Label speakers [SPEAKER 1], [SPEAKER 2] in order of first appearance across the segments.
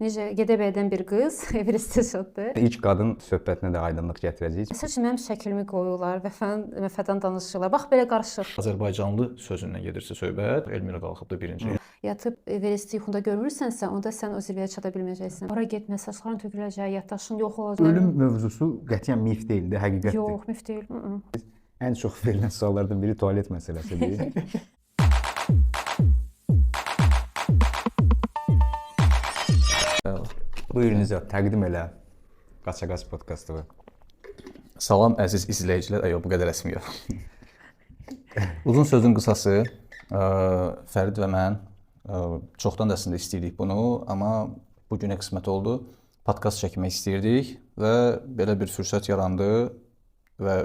[SPEAKER 1] necə Gədəbəydən bir qız Everestə çıxdı.
[SPEAKER 2] İlk qadın söhbətinə də aydınlıq gətirəcəyik.
[SPEAKER 1] Məsəl üçün mənim şəklimi qoyurlar, vəfadan danışırlar. Bax belə qarışıq.
[SPEAKER 3] Azərbaycanlı sözündən gedirsə söhbət, Elmira qalxıb da birinci.
[SPEAKER 1] Yatıb Everesti yuxunda görmürsənsə, onda sən o zirvəyə çata bilməyəcəksən. Ora getmə, saçların töküləcək, yaddaşın yox olacaq.
[SPEAKER 2] Ölüm mövzusu qətiyyən mif deyil, həqiqətdir.
[SPEAKER 1] Yox, mif deyil.
[SPEAKER 2] Ən çox verilən suallardan biri tualet məsələsidir. Buyurun İzzət, təqdim elə Qaçaqaç podkastı.
[SPEAKER 3] Salam əziz izləyicilər. Yox, bu qədər rəsmi yox. Uzun sözün qısası, Fərid və mən çoxdan da əslində istəyirdik bunu, amma bu günə qismət oldu. Podkast çəkmək istəyirdik və belə bir fürsət yarandı və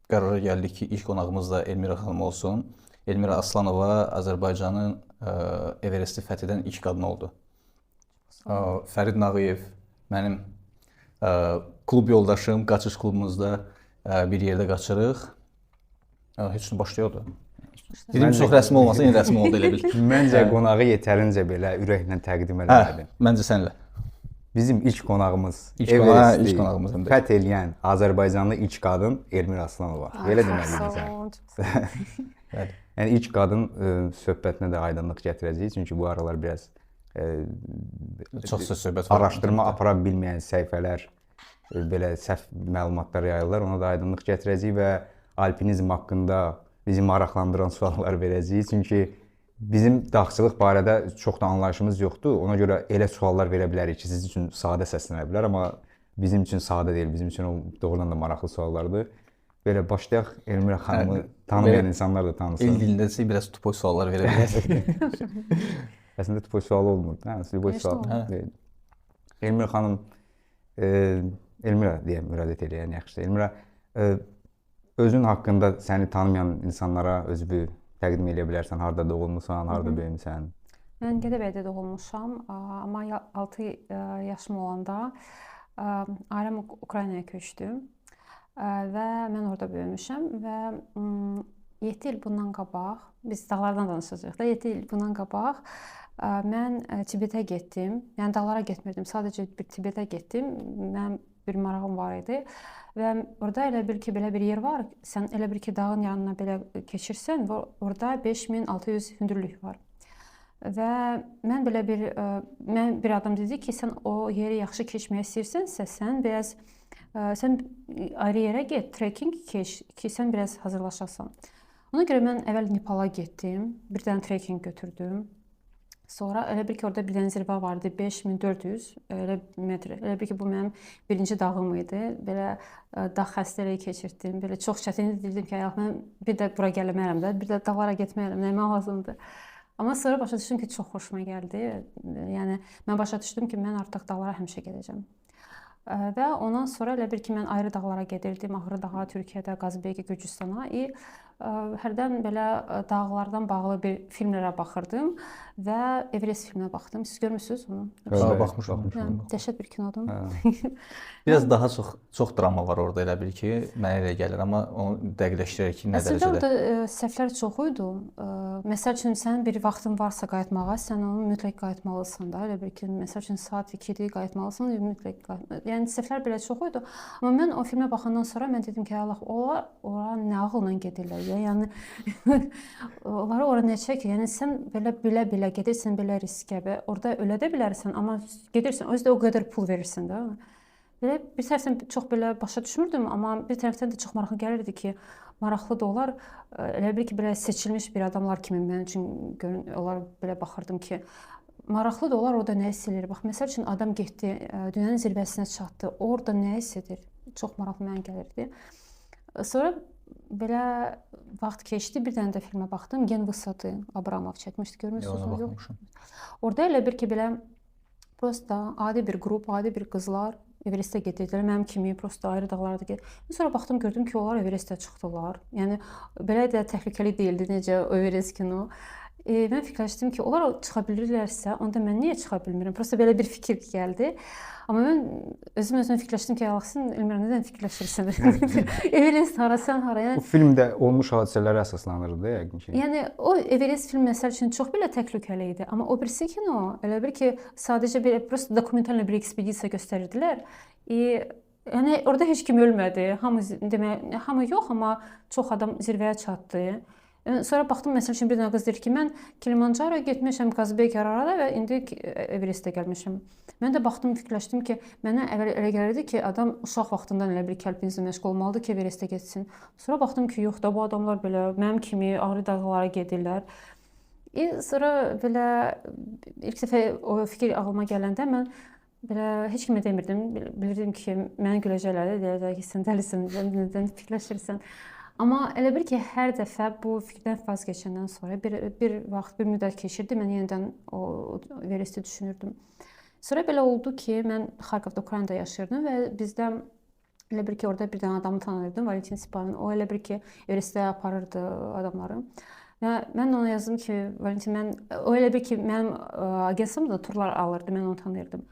[SPEAKER 3] qərara gəldik ki, ilk qonağımız da Elmira xanım olsun. Elmira Aslanova Azərbaycanın Everesti fəth edən ilk qadın oldu. Fərid Nağıyev mənim klub yoldaşım, qaçış klubumuzda bir yerdə qaçırıq. Heç nə başlayırdı. Dedim çox rəsmi olmasa, yenə rəsmi oldu elə bil.
[SPEAKER 2] Məncə qonağı yetərincə belə ürəklə təqdim eləmədim.
[SPEAKER 3] Məncə sənlə.
[SPEAKER 2] Bizim ilk qonağımız,
[SPEAKER 3] ilk qonağımız
[SPEAKER 2] fəth eləyən Azərbaycanlı ilk qadın Elmira Aslanova. Belə deməliyik. Yəni ilk qadın söhbətinə də aydınlıq gətirəcəyik, çünki bu aralar biraz
[SPEAKER 3] çox söhbət var.
[SPEAKER 2] Araşdırma apara bilməyən səhifələr belə səhv məlumatlar yayırlar. Ona da aydınlıq gətirəcəyik və alpinizm haqqında bizi maraqlandıran suallar verəcəyik. Çünki bizim dağçılıq barədə çox da anlayışımız yoxdur. Ona görə elə suallar verə bilərik ki, siz üçün sadə səslənə bilər, amma bizim üçün sadə deyil. Bizim üçün o doğrudan da maraqlı suallardır. Belə başlayaq, Elmira xanımı tanımayan insanlar da tanısın.
[SPEAKER 3] El dilində isə biraz tupoy suallar verə bilərsiniz.
[SPEAKER 2] Əslində tupoy sual olmur. Tupoy sual. Elmira xanım, Elmira deyə müraciət eləyən yaxşıdır. Elmira, özün haqqında səni tanımayan insanlara özünü təqdim edə bilərsən. Harda doğulmusan, harda böyümüsən?
[SPEAKER 1] Mən Gədəbəydə doğulmuşam, amma 6 yaşım olanda ailəm Ukraynaya köçdü və mən orada böyümüşəm və 7 il bundan qabaq, biz dağlardan danışacağıq da, 7 il bundan qabaq mən Tibetə getdim. Yəni dağlara getmirdim, sadəcə bir Tibetə getdim. Mənim bir marağım var idi və orada elə bil ki, belə bir yer var. Sən elə bil ki, dağın yanına belə keçirsən və orada 5600 hündürlük var. Və mən belə bir adam dedi ki, sən o yeri yaxşı keçmək istəyirsənsə, sən ayrı yerə get, trekking keç ki, sən biraz hazırlaşasan. Ona görə mən əvvəl Nepala getdim, bir dənə trekking götürdüm. Sonra elə bil ki, orada bir dənə zirvə vardı, 5400 metr. Elə bil ki, bu mənim birinci dağım idi. Belə dağ xəstəliyi keçirdim. Belə çox çətin dedim ki, mən bir də bura gəlməyərəm də, bir də dağlara getməyərəm, nəyimə lazımdır. Amma sonra başa düşdüm ki, çox xoşuma gəldi. Yəni, mən başa düşdüm ki, mən artıq dağlara həmişə gedəcəm. Və ondan sonra elə bir ki, mən ayrı dağlara gedirdim. Ağrı dağı, Türkiyədə, Qazbeyki, Gürcüstana. Hərdən belə dağlardan bağlı bir filmlərə baxırdım və Everest filminə baxdım. Siz görmüsünüz onu?
[SPEAKER 3] Baxmışam.
[SPEAKER 1] Dəhşət bir kinodur.
[SPEAKER 3] Biraz daha çox drama var orada elə bil ki, mənə elə gəlir, amma onu dəqiqləşdirək ki, nə dərəcədə.
[SPEAKER 1] Əslində orada səhvlər çox idi. Məsəl üçün sənin bir vaxtın varsa qayıtmağa, sən onu mütləq qayıtmalısan da. Elə bir ki, məsəl üçün saat 2-də qayıtmalısan, mütləq qayıtmalısan. Yəni səhvlər belə çox idi. Amma mən o filmə baxandan sonra mən dedim ki, Allah, ora nə ağılla gedirlər. Yəni onları ora nə çəkir? Yəni sən belə bilə-bilə gedirsən belə riskə və orada ölə də bilərsən, amma gedirsən, özü də o qədər pul verirsən də. Belə bir tərəfdən çox belə başa düşmürdüm, amma bir tərəfdən də çox maraqlı gəlirdi ki, maraqlı da olar. Elə bil ki, belə seçilmiş bir adamlar kimi mən üçün onlar belə baxırdım ki, maraqlı da olar, orada nə hiss edir? Bax, məsəl üçün adam getdi, dünyanın zirvəsinə çatdı, orada nə hiss edir? Çox maraqlı mənə gəlirdi. Sonra belə vaxt keçdi, bir dənə də filmə baxdım. Gen Vısatı Abramov çəkmişdi, görmürsünüz?
[SPEAKER 3] Yox.
[SPEAKER 1] Orada elə bir ki, belə prosta adi bir qrup, adi bir qızlar Everestə gedirdilər, mənim kimi prosta ayrı dağlarda gedir. Sonra baxdım, gördüm ki, onlar Everestə çıxdılar. Yəni belə də təhlükəli deyildi, necə Everest kino. Mən fikirləşdim ki, onlar çıxa bilirlərsə, onda mən niyə çıxa bilmirəm? Prosta belə bir fikir gəldi. Amma mən özümə fikirləşdim ki, Əlahsən, Elmira, nədən fikirləşirsən? Everest hara, sən hara?
[SPEAKER 2] Bu filmdə olmuş hadisələrə əsaslanırdı yəqin ki.
[SPEAKER 1] Yəni o Everest film məsəl üçün çox belə təhlükəli idi, amma o birisi kino elə bir ki, sadəcə belə prosta dokumental bir ekspedisiya göstərirdilər. Yəni orada heç kim ölmədi. Hamı yox, amma çox adam zirvəyə çatdı. Sonra baxdım, məsəl üçün bir dənə qız deyir ki, mən Kilimancaroya getmişəm, Qazbek Ararada və indi Everestə gəlmişəm. Mən də baxdım, fikirləşdim ki, mənə əvvəl elə gəlirdi ki, adam uşaq vaxtından elə bir kəlpinizlə məşğul olmalıdır ki, Everestə getsin. Sonra baxdım ki, yox da bu adamlar belə mənim kimi ağrı dağlara gedirlər. Sonra belə ilk dəfə o fikir ağlıma gələndə mən belə heç kimə demirdim. Bilirdim ki, mənə güləcəklər, deyəcəklər ki, sən dəlisən, nədən fikirləşirsən. Amma elə bir ki, hər dəfə bu fikirdən vaz keçəndən sonra bir vaxt, bir müddət keçirdi, mən yenidən o Everesti düşünürdüm. Sonra belə oldu ki, mən Xarkovda, Ukraynada yaşayırdım və bizdə elə bir ki, orada bir dənə adamı tanıyırdım, Valentin Sipanin. O elə bir ki, Everestə aparırdı adamları. Və mən ona yazdım ki, Valentin, o elə bir ki, mənim agensiyamda da turlar alırdı, mən onu tanıyırdım.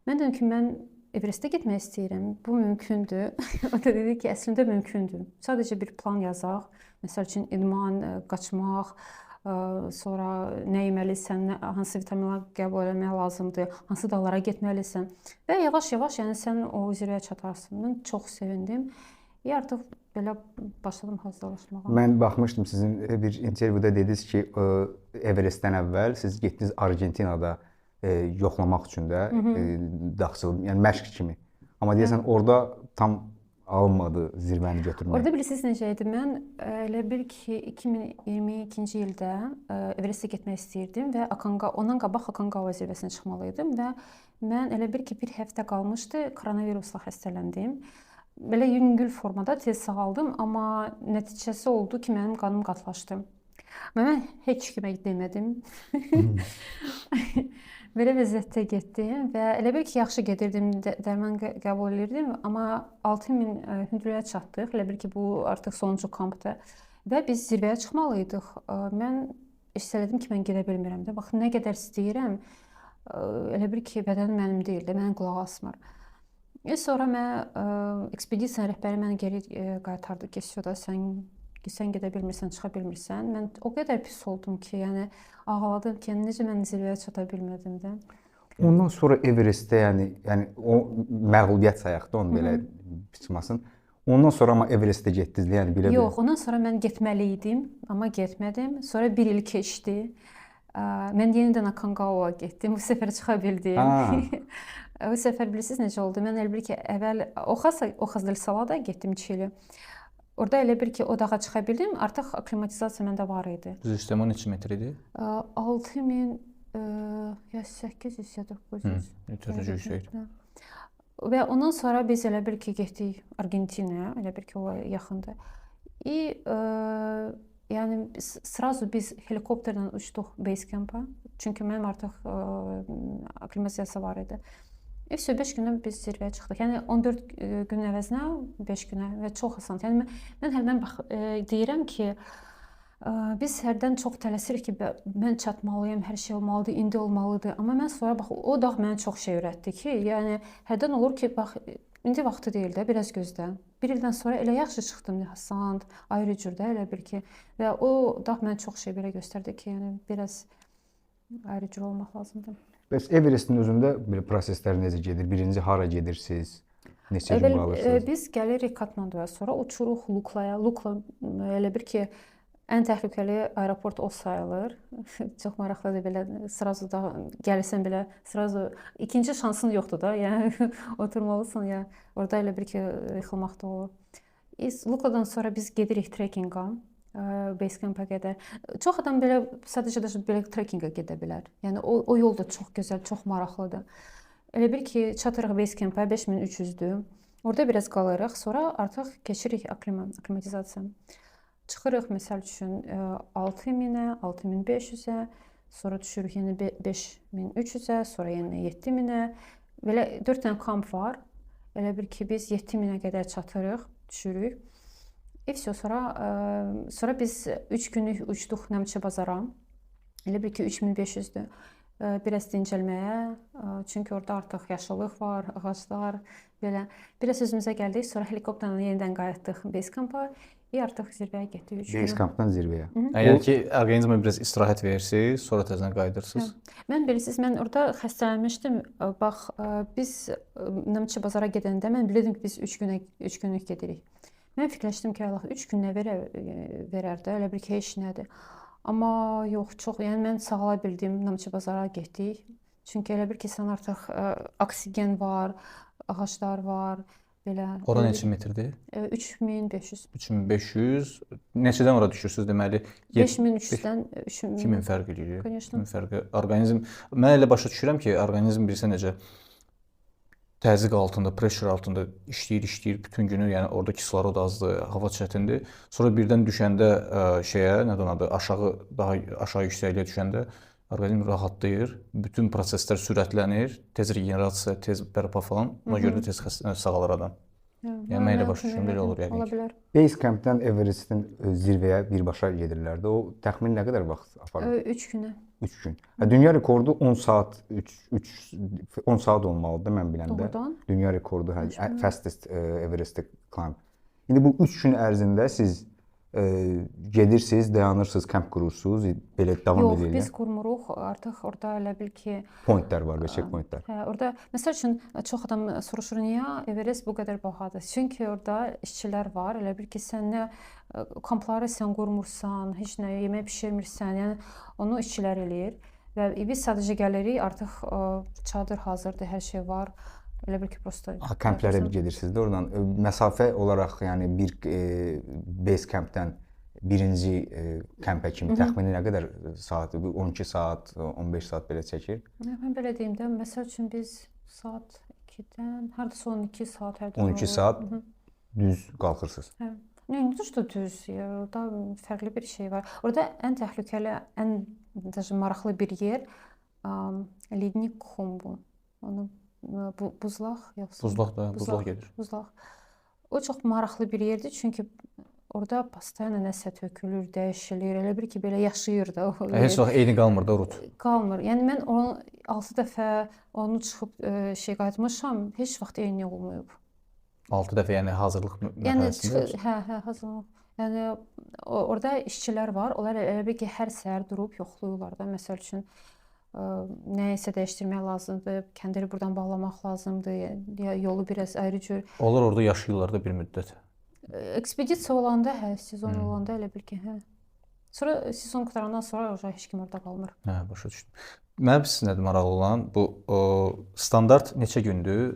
[SPEAKER 1] Mən dedim ki, mən Everestə getmək istəyirəm. Bu mümkündür. O da dedi ki, əslində mümkündür. Sadəcə bir plan yazaq. Məsəl üçün idman, qaçmaq, sonra nə yeməlisən, hansı vitaminlər qəbul etmək lazımdır, hansı dağlara getməlisən və yavaş-yavaş yəni sən o zirvəyə çatarsın. Mən çox sevindim. Artıq belə başladım hazırlaşmağa.
[SPEAKER 2] Mən baxmışdım sizin bir intervyuda dediniz ki, Everestdən əvvəl siz getdiniz Argentinada yoxlamaq üçün də dağçılıq, yəni məşq kimi. Amma deyəsən orada tam alınmadı zirvəni götürmək.
[SPEAKER 1] Orada bilirsiniz necə idi? Mən elə bil ki 2022-ci ildə Everestə getmək istəyirdim və ondan qabaq Aconcagua zirvəsinə çıxmalıydım və mən elə bil ki bir həftə qalmışdı, koronavirusla xəstələndim. Belə yüngül formada tez sağaldım, amma nəticəsi oldu ki, mənim qanım qatlaşdı. Mən heç kimə demədim. Belə vəziyyətdə getdim və elə bir ki, yaxşı gedirdim, dərman qəbul edirdim, amma 6000 hündürlüyə çatdıq. Elə bir ki, bu artıq sonuncu kampdır və biz zirvəyə çıxmalıydıq. Mən hiss elədim ki, mən gedə bilmirəm də. Bax, nə qədər istəyirəm, elə bir ki, bədənim mənim deyil də, mənə qulaq asmır. Sonra mən ekspedisiya rəhbəri məni geri qaytardı ki, sən gedə bilmirsən, çıxa bilmirsən. Mən o qədər pis oldum ki, yəni ağladım ki, necə mən zirvəyə çata bilmədim də.
[SPEAKER 2] Ondan sonra Everestdə, yəni o məğlubiyyət sayaq da onu belə çıxmasın. Ondan sonra amma Everestə getdiniz, yəni bilə.
[SPEAKER 1] Yox, ondan sonra mən getməli idim, amma getmədim. Sonra bir il keçdi. Mən yenidən Aconcagua getdim. Bu səfər çıxa bildim. O səfər bilirsiniz necə oldu? Mən elə bir ki, əvvəl Oxaz del Salada getdim Çili. Orada elə bir ki, o dağa çıxa bildim, artıq aklimatizasiya məndə var idi.
[SPEAKER 3] Düz üstəmə neçə metr idi?
[SPEAKER 1] 6000 ya 800 ya 900.
[SPEAKER 3] Çox yüksəkdir.
[SPEAKER 1] Və ondan sonra biz elə bir ki, getdik Argentinaya, elə bir ki, o yaxındır. Yəni sразу biz helikopterlə uçduq base campa. Çünki mənim artıq aklimatizasiya var idi. 5 gündən biz zirvəyə çıxdıq. Yəni 14 gün əvəzinə 5 günə və çox asandır. Yəni mən hərdən deyirəm ki, biz hərdən çox tələsirik ki, mən çatmalıyam, hər şey olmalıdır, indi olmalıdır. Amma mən sonra bax o dağ mənə çox şey öyrətdi ki, yəni hərdən olur ki, bax indi vaxtı deyil də, biraz gözlə. Bir ildən sonra elə yaxşı çıxdım, asan, ayrı cürdə elə bir ki, və o dağ mənə çox şey belə göstərdi ki, yəni biraz ayrı cür olmaq lazımdır.
[SPEAKER 2] Bəs Everestin özündə belə proseslər necə gedir? Birinci hara gedirsiniz? Neçə gün qalırsınız?
[SPEAKER 1] Biz gəlirik Katmanduya, sonra uçuruq Luklaya. Lukla elə bir ki, ən təhlükəli aeroport o sayılır. Çox maraqlıdır belə, sразу da gəlirsən belə, sразу ikinci şansın yoxdur da, yəni oturmalısan ya. Orada elə bir ki, yıxılmaq da olur. Lukladan sonra biz gedirik trekkinga. Base campa qədər. Çox adam belə sadəcə belə trekkinga gedə bilər. Yəni o yol da çox gözəl, çox maraqlıdır. Elə bir ki, çatırıq base campa 5300-dür. Orada biraz qalırıq, sonra artıq keçirik aklimatizasiya. Çıxırıq məsəl üçün 6000-ə, 6500-ə, sonra düşürük yenə 5300-ə, sonra yenə 7000-ə. Belə 4 dənə kamp var. Elə bir ki, biz 7000-ə qədər çatırıq, düşürük. Sonra biz 3 günlük uçduq Nəmçə bazara. Elə bil ki 3500-dür. Biraz dincəlməyə, çünki orada artıq yaşıllıq var, ağaclar, belə. Biraz özümüzə gəldik, sonra helikopterlə yenidən qayıtdıq base campa. Artıq zirvəyə getdik 3 gün.
[SPEAKER 2] Base campdan zirvəyə.
[SPEAKER 3] Əgər ki orqanizmə biraz istirahət verirsiniz, sonra təzədən qayıdırsınız.
[SPEAKER 1] Mən bilirsiniz, mən orada xəstələnmişdim. Bax, biz Neftçi bazara gedəndə mən bilirdim ki, biz 3 günlük gedirik. Mən fikirləşdim ki, Allah 3 gün nə verər də, elə bil ki, heç nədir. Amma yox, çox, yəni mən sağala bildim, Neftçi bazara getdik. Çünki elə bil ki, sən artıq oksigen var, ağaclar var, belə.
[SPEAKER 3] Ora neçə metrdir?
[SPEAKER 1] 3500.
[SPEAKER 3] 3500. Neçədən ora düşürsüz deməli?
[SPEAKER 1] 5300-dən
[SPEAKER 3] 2000 fərq eləyir.
[SPEAKER 1] Конечно.
[SPEAKER 3] 2000 fərqi. Orqanizm mən elə başa düşürəm ki, orqanizm bilsə necə təzyiq altında, pressure altında işləyir bütün günü, yəni orada kislorod azdır, hava çətindir. Sonra birdən düşəndə şeyə, nədir adı, daha aşağı yüksəkliyə düşəndə orqanizm rahatlayır, bütün proseslər sürətlənir, tez regenerasiya, tez bərpa falan. Ona görə də tez sağalır adam. Yəni mən elə başa düşürəm, belə olur yəqin ki.
[SPEAKER 2] Base campdən Everestdən zirvəyə birbaşa gedirlər də. O təxmini nə qədər vaxt aparır?
[SPEAKER 1] 3 günə.
[SPEAKER 2] 3 gün. Dünya rekordu 10 saat 10 saat olmalıdır mən biləndə.
[SPEAKER 1] Doğrudan.
[SPEAKER 2] Dünya rekordu fastest Everest climb. İndi bu 3 gün ərzində siz gedirsiniz, dayanırsınız, kamp qurursunuz, belə davam edirlər.
[SPEAKER 1] Yox, biz qurmuruq. Artıq orada elə bil ki
[SPEAKER 2] pointlər var, check pointlər.
[SPEAKER 1] Hə, orada məsəl üçün çox adam soruşur, niyə Everest bu qədər bahadır? Çünki orada işçilər var. Elə bil ki sən nə kampları sən qurmursan, heç nə yemək bişirmirsən, yəni onu işçilər eləyir. Və biz sadəcə gəlirik, artıq çadır hazırdır, hər şey var. Elə bil ki prosta
[SPEAKER 2] kamplərə gedirsiniz də oradan məsafə olaraq, yəni bir base campdən birinci kampə kimi təxmini nə qədər saat? 12 saat, 15 saat belə çəkir?
[SPEAKER 1] Mən belə deyim də, məsəl üçün biz saat 2-dən hardasa 12 saat hərdən
[SPEAKER 2] 12 saat düz qalxırsınız.
[SPEAKER 1] Hə. Yəni düz, orada fərqli bir şey var. Orada ən təhlükəli, ən maraqlı bir yer Lednik Khumbu. Onu buzlaq yoxsa?
[SPEAKER 3] Buzlaq gedir.
[SPEAKER 1] Buzlaq. O çox maraqlı bir yerdir, çünki orada pastoyanla nəsə tökülür, dəyişilir. Elə bir ki, belə yaşayır da o.
[SPEAKER 3] Heç vaxt eyni qalmır da rut.
[SPEAKER 1] Qalmır. Yəni mən onu 6 dəfə onu çıxıb qayıtmışam, heç vaxt eyni olmayıb.
[SPEAKER 3] 6 dəfə, yəni hazırlıq mərhələsində?
[SPEAKER 1] Hə, hazırlıq. Yəni orada işçilər var. Onlar elə bir ki, hər səhər durub yoxlayırlar da. Məsəl üçün nəyisə dəyişdirmək lazımdır, kəndiri buradan bağlamaq lazımdır, ya yolu biraz ayrı cür.
[SPEAKER 3] Onlar orada yaşayırlar da bir müddət.
[SPEAKER 1] Ekspedisiya olanda, sezon olanda elə bil ki, Sonra sezon qutarandan sonra heç kim orada qalmır.
[SPEAKER 3] Hə, başa düşdüm. Mənim sizin nədir maraqlı olan bu standart neçə gündür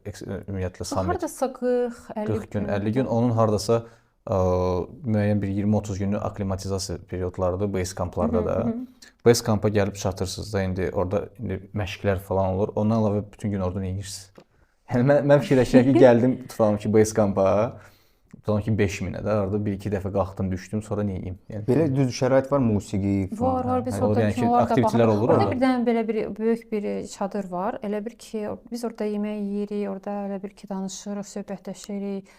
[SPEAKER 3] ümumiyyətlə summit?
[SPEAKER 1] Hardasa 40
[SPEAKER 3] gün, 50 gün. Onun hardasa müəyyən bir 20-30 günlük aklimatizasiya periodlarıdır base camplarda da. Base campa gəlib çatırsınız da, indi orada məşqlər falan olur. Ondan əlavə bütün gün orada nə edirsiniz? Yəni mən fikirləşirəm ki, gəldim tutalım ki base campa, tutalım ki 5000-ə də orada 1-2 dəfə qalxdım, düşdüm, sonra nə edeyim? Yəni
[SPEAKER 2] belə düz şərait var, musiqi falan.
[SPEAKER 1] Var, biz orada kinolarda
[SPEAKER 3] aktivitetlər olur.
[SPEAKER 1] Orada bir dənə belə bir böyük bir çadır var. Elə bir ki, biz orada yemək yeyirik, orada elə bir ki danışırıq, söhbətləşirik.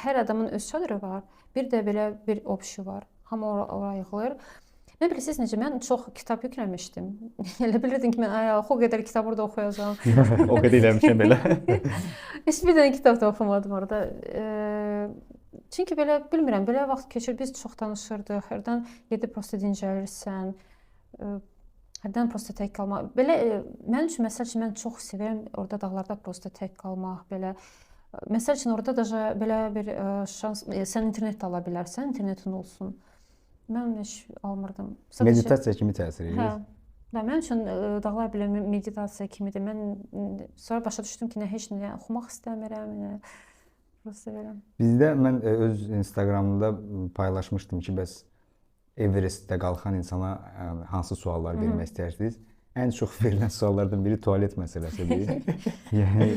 [SPEAKER 1] Hər adamın öz çadırı var. Bir də belə bir opşu var. Hamı ora yığılır. Mən bilirsiniz necə, mən çox kitab yükləmişdim. Elə bilirdim ki, mən o qədər kitab orada oxuyacağam.
[SPEAKER 3] O qədər eləmişəm belə.
[SPEAKER 1] Heç bir dənə kitab da oxumadım orada. Çünki belə bilmirəm, belə vaxt keçir, biz çox danışırdıq. Hərdən gedib prosta dincəlirsən. Hərdən prosta tək qalmaq. Belə mənim üçün məsəl üçün mən çox sevirəm orada dağlarda prosta tək qalmaq, belə. Məsəl üçün orada da belə bir şans, sən internet də ala bilərsən, internetin olsun. Mən heç almırdım.
[SPEAKER 2] Meditasiya kimi təsir edir.
[SPEAKER 1] Hə. Mənim üçün dağlar belə meditasiya kimidir. Mən sonra başa düşdüm ki, heç nə oxumaq istəmirəm, prosta belə.
[SPEAKER 2] Bizdə mən öz Instagramımda paylaşmışdım ki, bəs Everestdə qalxan insana hansı suallar vermək istəyirsiniz? Ən çox verilən suallardan biri tualet məsələsidir. Yəni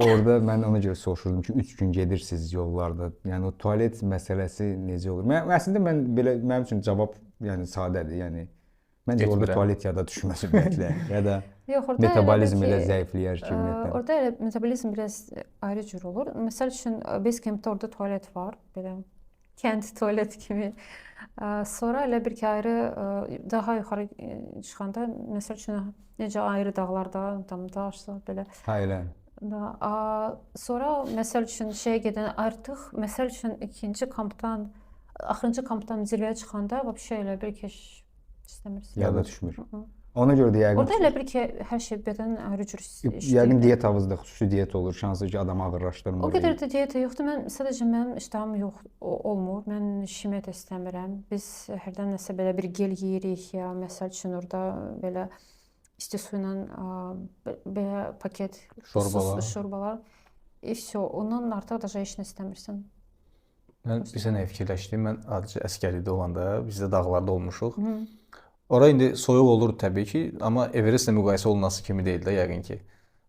[SPEAKER 2] orada mən ona görə soruşurdum ki, 3 gün gedirsiniz yollarda. Yəni o tualet məsələsi necə olur? Əslində mənim üçün cavab yəni sadədir. Yəni məncə orada tualet yada düşməz ümumiyyətlə. Ya da metabolizm elə zəifləyər ki, ümumiyyətlə.
[SPEAKER 1] Orada elə metabolizm biraz ayrı cür olur. Məsəl üçün base campdə orada tualet var, belə kənd tualet kimi. Sonra elə bir ki, ayrı daha yuxarı çıxanda, məsəl üçün necə ayrı dağlarda, tam daşlar belə.
[SPEAKER 2] Hə, elə.
[SPEAKER 1] Sonra məsəl üçün şeyə gedən artıq məsəl üçün ikinci kampdan, axırıncı kampdan zirvəyə çıxanda vəbşə elə bir ki, istəmirsən.
[SPEAKER 2] Yada düşmür. Ona görə də yəqin
[SPEAKER 1] Orada elə bir ki, hər şey bədən ayrı cür işləyir.
[SPEAKER 2] yəqin diyetavızda xüsusi diyet olur, şansı ki, adamı ağırlaşdırmır.
[SPEAKER 1] O qədər də diyeta yoxdur. Mən sadəcə mənim iştahım olmur. Mən yemək də istəmirəm. Biz hərdən nəsə belə bir gel yeyirik ya, məsəl üçün orada belə isti su ilə belə paket şorbalar. Vəsə ondan artıq da heç nə istəmirsən.
[SPEAKER 3] Mən bizə nə fikirləşdim? Mən adicə əsgərlikdə olanda biz də dağlarda olmuşuq. Ora indi soyuq olur təbii ki, amma Everestlə müqayisə olunması kimi deyil də yəqin ki.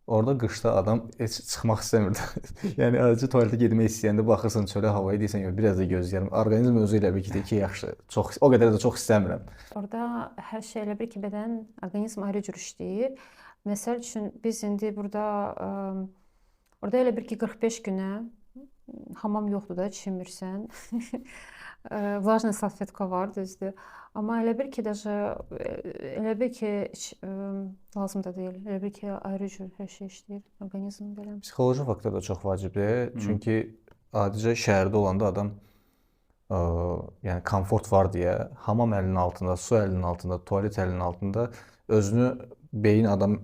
[SPEAKER 3] Orada qışda adam heç çıxmaq istəmirdi. Yəni adicə tualetə getmək istəyəndə baxırsan çölə havaya deyirsən yox, biraz da gözləyirəm. Orqanizm özü elə bir ki, yaxşı, çox o qədər də çox istəmirəm.
[SPEAKER 1] Orada hər şey elə bir ki, bədən, orqanizm ayrı cür işləyir. Məsəl üçün biz indi burada orada elə bir ki 45 günə hamam yoxdur da, çimirsən. Влажная salfetka var, düzdür. Amma elə bir ki, elə bir ki lazım da deyil. Elə bir ki, ayrı cür hər şey işləyir orqanizm belə.
[SPEAKER 3] Psixoloji faktor da çox vacibdir. Çünki adicə şəhərdə olanda adam yəni komfort var deyə hamam əlinin altında, su əlinin altında, tualet əlinin altında özünü beyin adam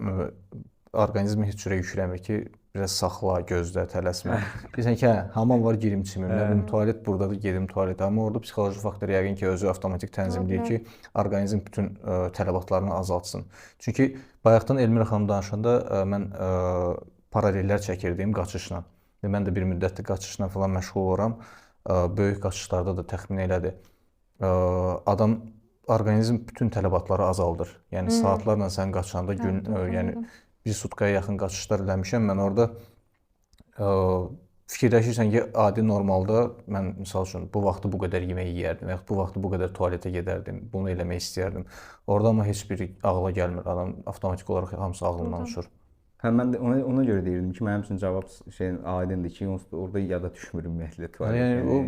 [SPEAKER 3] orqanizmi heç cürə yükləmir ki, biraz saxla, gözlə, tələsmə. Deyirsən ki, hamam var, girim çimim. Nə bilim, tualet burdadır, gedim tualetə. Amma orada psixoloji faktor yəqin ki, özü avtomatik tənzimləyir ki, orqanizm bütün tələbatlarını azaltsın. Çünki bayaqdan Elmira xanım danışanda mən paralellər çəkirdim qaçışla. Mən də bir müddətdir qaçışla falan məşğul oluram. Böyük qaçışlarda da təxmin elədir. Adam orqanizm bütün tələbatları azaldır. Yəni saatlarla sən qaçanda gün, yəni bir sutkaya yaxın qaçışlar eləmişəm. Mən orada fikirləşirsən ki, adi normalda mən misal üçün bu vaxtı bu qədər yemək yeyərdim, yaxud bu vaxtı bu qədər tualetə gedərdim, bunu eləmək istəyərdim. Orada amma heç biri ağla gəlmir. Adam avtomatik olaraq hamısı ağlından uçur.
[SPEAKER 2] Hə, mən də ona görə deyirdim ki, mənim üçün cavab aydındır ki, orada yada düşmür ümumiyyətlə tualet.
[SPEAKER 3] Yəni o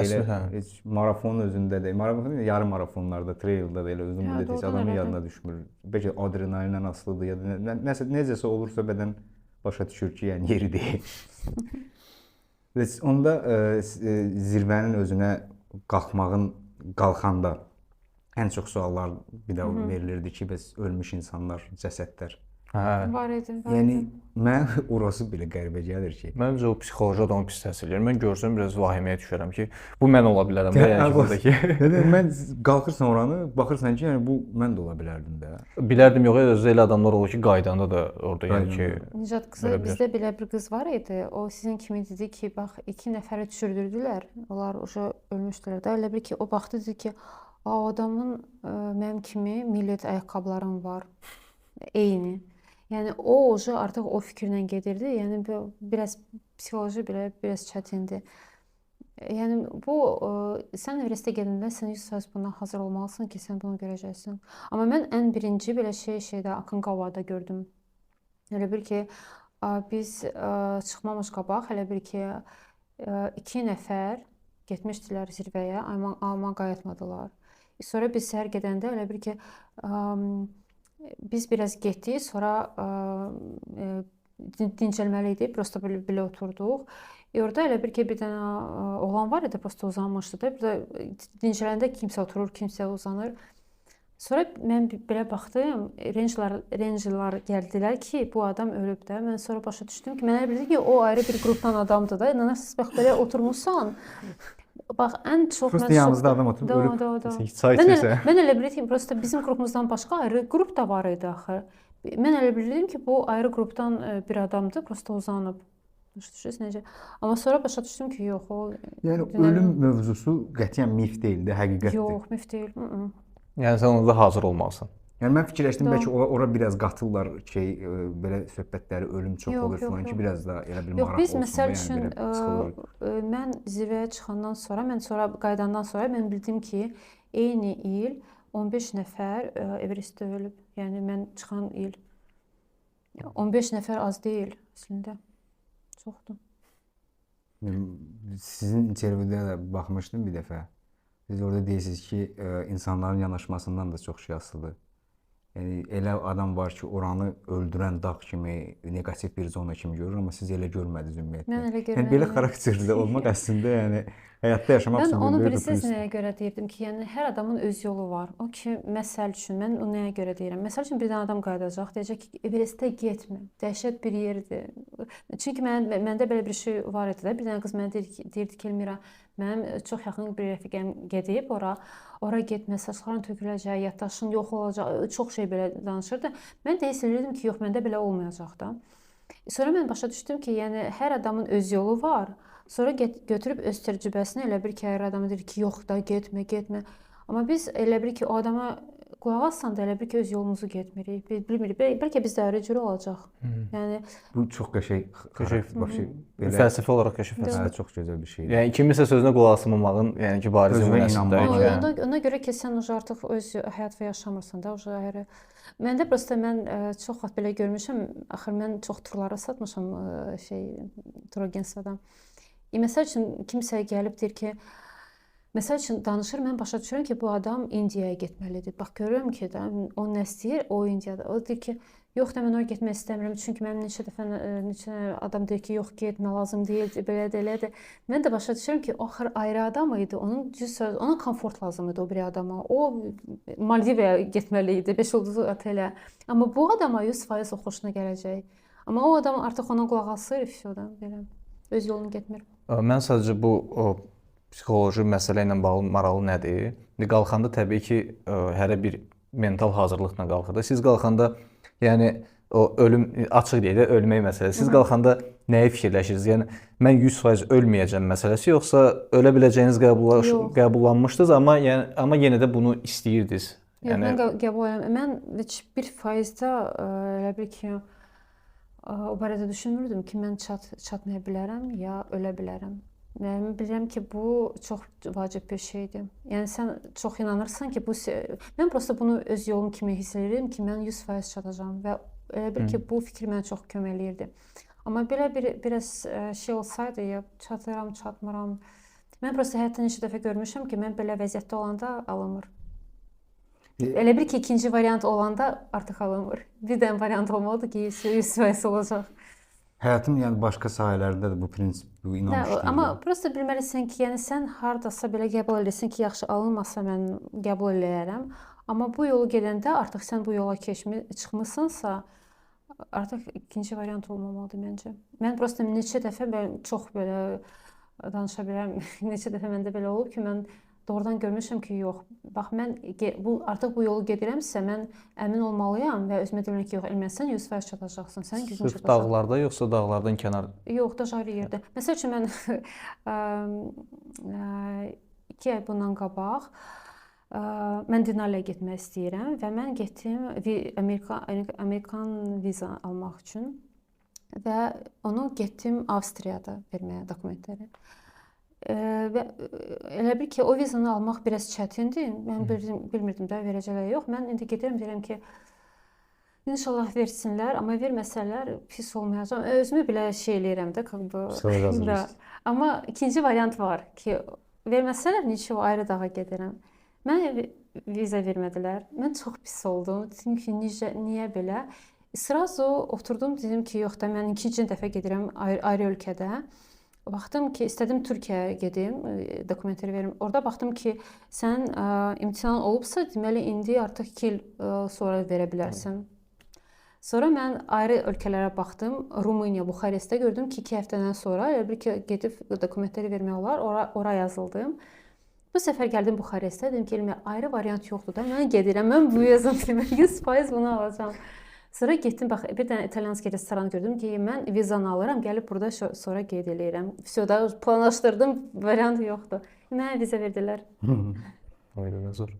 [SPEAKER 2] elə heç marafonun özündə də, marafonda yarım marafonlarda, traildə də elə özün müddət heç adamın yadına düşmür. Bəlkə adrenalinlə asılıdır ya da necəsə olursa bədən başa düşür ki, yəni yeri deyil. Və onda zirvənin özünə qalxanda ən çox suallar bir də verilirdi ki, bəs ölmüş insanlar, cəsədlər.
[SPEAKER 1] Var idi.
[SPEAKER 2] Yəni mən orası belə qəribə gəlir ki.
[SPEAKER 3] Məncə o psixoloji adamı pis təsir edir. Mən görsəm biraz vahiməyə düşərəm ki, bu mən ola bilərəm də yəni buradakı.
[SPEAKER 2] Mən qalxırsan oranı, baxırsan ki, yəni bu mən də ola bilərdim də.
[SPEAKER 3] Bilərdim yox, özü elə adamlar olur ki, qaydanda da orada yəni ki.
[SPEAKER 1] Nicat qızı, bizdə belə bir qız var idi. O sizin kimi dedi ki, bax 2 nəfəri düşürdürdülər. Onlar ölmüşdülər də. Elə bir ki, o baxdı dedi ki, o adamın mənim kimi millet ayaqqabılarım var. Eyni. Yəni o artıq o fikirlə gedirdi. Yəni biraz psixoloji belə biraz çətindir. Yəni bu sən Everestə gedəndə sən 100% bundan hazır olmalısan ki, sən bunu görəcəksən. Amma mən ən birinci belə şeydə Aconcagua-da gördüm. Elə bir ki biz çıxmamış qabaq elə bir ki 2 nəfər getmişdilər zirvəyə, amma qayıtmadılar. Sonra biz səhər gedəndə elə bir ki biz biraz getdik, sonra dincəlməli idi, prosta belə oturduq. Orada elə bir ki bir dənə oğlan var idi, prosta uzanmışdı da. Bir də dincələndə kimsə oturur, kimsə uzanır. Sonra mən belə baxdım, rangerlar gəldilər ki, bu adam ölüb də. Mən sonra başa düşdüm ki, mən elə bildim ki, o ayrı bir qrupdan adamdır da. İnanırsınız, bax belə oturmuşsan. Bax ən çox
[SPEAKER 2] mən yanımızda adam oturub ölüb.
[SPEAKER 1] Mən elə bilirdim prosta bizim qrupumuzdan başqa ayrı qrup da var idi axı. Mən elə bilirdim ki, bu ayrı qrupdan bir adamdır, prosta uzanıb. Düşünürsüz necə? Amma sonra başa düşdüm ki, yox, o
[SPEAKER 2] yəni ölüm mövzusu qətiyyən mif deyildi, həqiqətdir.
[SPEAKER 1] Yox, mif deyil.
[SPEAKER 3] Yəni sən onda hazır olmalısan.
[SPEAKER 2] Yəni mən fikirləşdim bəlkə ora biraz qatırlar ki, belə söhbətləri ölüm çox olur falan ki, biraz da elə bir maraq olsun.
[SPEAKER 1] Biz məsəl üçün mən zirvəyə çıxandan sonra, mən qayıdandan sonra mən bildim ki, eyni il 15 nəfər Everestdə ölüb. Yəni mən çıxan il 15 nəfər az deyil əslində. Çoxdur.
[SPEAKER 2] Sizin intervyuda da baxmışdım bir dəfə. Siz orada deyirsiniz ki, insanların yanaşmasından da çox şey asılıdır. Yəni elə adam var ki, oranı öldürən dağ kimi, neqativ bir zona kimi görür, amma siz elə görmədiniz ümumiyyətlə.
[SPEAKER 1] Mən elə
[SPEAKER 2] Yəni
[SPEAKER 1] görmədim.
[SPEAKER 2] belə xarakterli olmaq əslində yəni həyatda yaşamaq
[SPEAKER 1] Mən
[SPEAKER 2] üçün
[SPEAKER 1] onu
[SPEAKER 2] böyük bir
[SPEAKER 1] bilirsiniz
[SPEAKER 2] prinsip.
[SPEAKER 1] nəyə görə deyirdim ki, yəni hər adamın öz yolu var. O ki, məsəl üçün mən o nəyə görə deyirəm? Məsəl üçün bir dənə adam qayıdacaq, deyəcək ki, Everestə getmə. Dəhşət bir yerdir. Çünki məndə belə bir şey var idi də. Bir dənə qız mənə deyirdi ki, Elmira, mənim çox yaxın bir rəfiqəm gedib ora getmə, saçların töküləcək, yaddaşın yox olacaq, çox şey belə danışırdı. Mən də hiss edirdim ki, yox, məndə belə olmayacaq da. Sonra mən başa düşdüm ki, yəni hər adamın öz yolu var. Sonra götürüb öz təcrübəsini elə bir ki, hər adama deyir ki, yox da getmə, getmə. Amma biz elə bir ki, o adama qulaq assan da elə bir ki, öz yolumuzu getmirik. Biz bilmirik. Bəlkə biz də ayrı cür olacaq. Yəni
[SPEAKER 2] Bu çox qəşəng belə
[SPEAKER 3] Fəlsəfi olaraq qəşəng fəlsəfə.
[SPEAKER 2] hə, çox gözəl bir şeydir.
[SPEAKER 3] Yəni kiminsə sözünə qulaq asmamağın, yəni ki, bariz
[SPEAKER 2] Özünə
[SPEAKER 3] nümunəsidir.
[SPEAKER 2] inanmaq.
[SPEAKER 1] ona görə ki, sən artıq öz həyatını yaşamırsan da, ayrı. Məndə prosta mən çox vaxt belə görmüşəm. Axır mən çox turlara satmışam tur agentliyadan. Məsəl üçün kimsə gəlib deyir ki, məsəl üçün danışır, mən başa düşürəm ki, bu adam İndiyaya getməlidir. Bax görürəm ki, o nə istəyir, o İndiyada. O deyir ki, yox da mən ora getmək istəmirəm, çünki mənim neçə adam deyir ki, yox getmə, lazım deyil, belədir, elədir. Mən də başa düşürəm ki, o axır ayrı adam idi. Ona komfort lazım idi o bir adama. O Maldivaya getməli idi, 5 ulduzlu otelə. Amma bu adama 100% o xoşuna gələcək. Amma o adam artıq ona qulaq asır, fişodan belə öz yolunu getmir.
[SPEAKER 3] Mən sadəcə bu psixoloji məsələ ilə bağlı maraqlı nədir? İndi qalxanda təbii ki, hərə bir mental hazırlıqla qalxır. Siz qalxanda, yəni o ölüm açıq deyək də ölmək məsələsi. Siz qalxanda nəyi fikirləşirsiniz? Yəni mən 100% ölməyəcəm məsələsi, yoxsa ölə biləcəyiniz qəbullanmışdınız, amma yenə də bunu istəyirdiniz?
[SPEAKER 1] Yox, mən qəbul edirəm. Mən heç 1%-də elə bil ki, o barədə düşünmürdüm ki, mən çatmaya bilərəm ya ölə bilərəm. Mən bilirəm ki, bu çox vacib bir şeydir. Yəni sən çox inanırsan ki, mən prosta bunu öz yolum kimi hiss edirəm ki, mən 100% çatacağam və elə bil ki, bu fikir mənə çox kömək eləyirdi. Amma belə biraz şey olsaydı, ya çatıram, çatmıram. Mən prosta həyatda neçə dəfə görmüşəm ki, mən belə vəziyyətdə olanda alınmır. Elə bir ki, ikinci variant olanda artıq alınmır. Bir dənə variant olmalıdır ki, 100% olacaq.
[SPEAKER 2] Həyatın yəni başqa sahələrində də bu prinsip, bu inanc deyil.
[SPEAKER 1] Amma prosta bilməlisən ki, yəni sən hardasa belə qəbul edirsən ki, yaxşı alınmasa mən qəbul eləyərəm. Amma bu yolu gedəndə artıq sən bu yola çıxmısansa, artıq ikinci variant olmamalıdır məncə. Mən prosta neçə dəfə çox belə danışa bilərəm. Neçə dəfə məndə belə olub ki, mən doğrudan görmüşəm ki, yox. Bax mən artıq bu yolu gedirəmsə, mən əmin olmalıyam və özümə deyirəm ki, yox, Elmira, sən 100% çatacaqsan. Sənin gücün çatacaq.
[SPEAKER 3] Sırf dağlarda yoxsa dağlardan kənar?
[SPEAKER 1] Yox, da ayrı yerdə. Məsəl üçün mən 2 ay bundan qabaq mən Denaliyə getmək istəyirəm və mən getdim Amerikan viza almaq üçün və onu getdim Avstriyada verməyə dokumentləri. Və elə bir ki, o vizanı almaq biraz çətindir. Mən bilmirdim də verəcəklər yox. Mən indi gedirəm, deyirəm ki, inşallah versinlər, amma verməsələr pis olmayacaq. Özümü belə şey eləyirəm də, amma ikinci variant var ki, verməsələr neçə ayrı dağa gedirəm. Mən viza vermədilər. Mən çox pis oldum. Dedim ki, niyə belə? Sırası oturdum, dedim ki, yox da mən ikinci dəfə gedirəm ayrı ölkədə. Baxdım ki, istədim Türkiyəyə gedim, dokumentləri verim. Orada baxdım ki, sən imtahan olubsa, deməli indi artıq 2 il sonra verə bilərsən. Sonra mən ayrı ölkələrə baxdım. Rumıniya, Buxarestdə gördüm ki, 2 həftədən sonra elə bir ki, gedib dokumentləri vermək olar. Ora yazıldım. Bu səfər gəldim Buxarestdə, dedim ki, ayrı variant yoxdur da, mən gedirəm. Mən bu yazım 100% bunu alacağam. Sonra getdim, bax, bir dənə italyanski restoran gördüm ki, mən vizanı alıram, gəlib burada sonra qeyd eləyirəm. Vəsyoda planlaşdırdım, variant yoxdur. Mənə viza verdilər.
[SPEAKER 3] Oyda zor.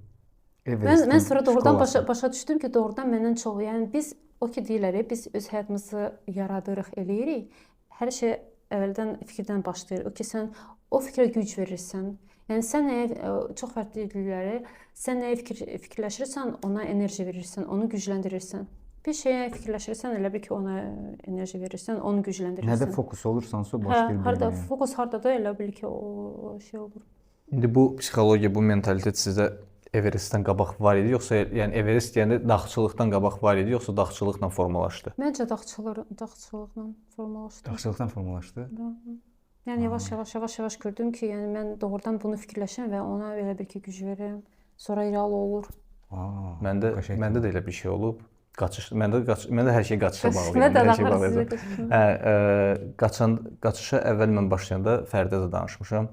[SPEAKER 1] Mən sonra doğrudan başa düşdüm ki, doğrudan məndən çox, yəni biz o ki deyirlər, biz öz həyatımızı yaradırıq, eləyirik. Hər şey əvvəldən fikirdən başlayır. O ki sən o fikrə güc verirsən. Yəni sən nəyə çox fərqli deyirlər, sən nəyə fikirləşirsən, ona enerji verirsən, onu gücləndirirsən. Bir şeyə fikirləşirsən, elə bil ki, ona enerji verirsən, onu gücləndirirsən.
[SPEAKER 2] Nədə fokus olursansa başlayır
[SPEAKER 1] Harda
[SPEAKER 2] bilməyə.
[SPEAKER 1] fokus hardadır, elə bil ki, o şey olur.
[SPEAKER 3] İndi bu psixologiya, bu mentalitet sizdə Everestdən qabaq var idi, yoxsa yəni Everest deyəndə dağçılıqdan qabaq var idi, yoxsa dağçılıqla formalaşdı?
[SPEAKER 1] Məncə dağçılıqla formalaşdı.
[SPEAKER 2] Dağçılıqdan formalaşdı.
[SPEAKER 1] Yəni yavaş-yavaş gördüm ki, yəni mən doğrudan bunu fikirləşirəm və ona elə bir ki, güc verirəm. Sonra real olur.
[SPEAKER 3] Məndə də elə bir şey olub. Məndə hər şey qaçışa bağlı.
[SPEAKER 1] Mən də
[SPEAKER 3] Qaçışa əvvəl mən başlayanda Fərdə də danışmışam.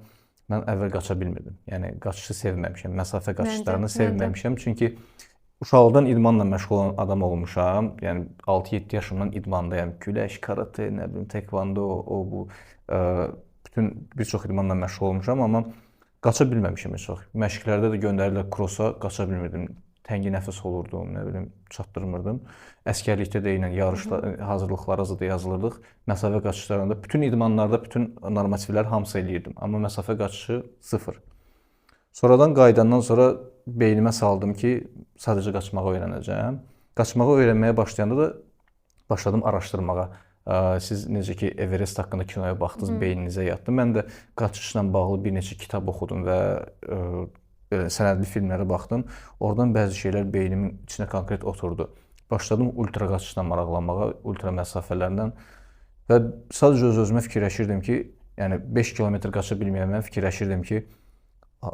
[SPEAKER 3] Mən əvvəl qaça bilmirdim. Yəni qaçışı sevməmişəm, məsafə qaçışlarını sevməmişəm. Çünki uşaqlıqdan idmanla məşğul olan adam olmuşam. Yəni 6-7 yaşımdan idmandayam. Güləş, karate, nə bilim, tekvando, bu bütün bir çox idmanla məşğul olmuşam, amma qaça bilməmişəm heç vaxt. Məşqlərdə də göndərirlər krosa, qaça bilmirdim. Təngi nəfəs olurdum, nə bilim, çatdırmırdım. Əsgərlikdə də ilə yarışlar, hazırlıqlara da yazılırdıq. Məsafə qaçışlarında bütün idmanlarda bütün normativlər hamısı eləyirdim, amma məsafə qaçışı sıfır. Sonradan qayıdandan sonra beynimə saldım ki, sadəcə qaçmağı öyrənəcəm. Qaçmağı öyrənməyə başlayanda da başladım araşdırmağa. Siz necə ki Everest haqqında kinoya baxdınız, beyninizə yatdı. Mən də qaçışla bağlı bir neçə kitab oxudum və sənədli filmlərə baxdım. Oradan bəzi şeylər beynimin içinə konkret oturdu. Başladım ultra qaçışla maraqlanmağa, ultra məsafələrdən və sadəcə öz-özümə fikirləşirdim ki, yəni 5 kilometr qaça bilməyən mən fikirləşirdim ki,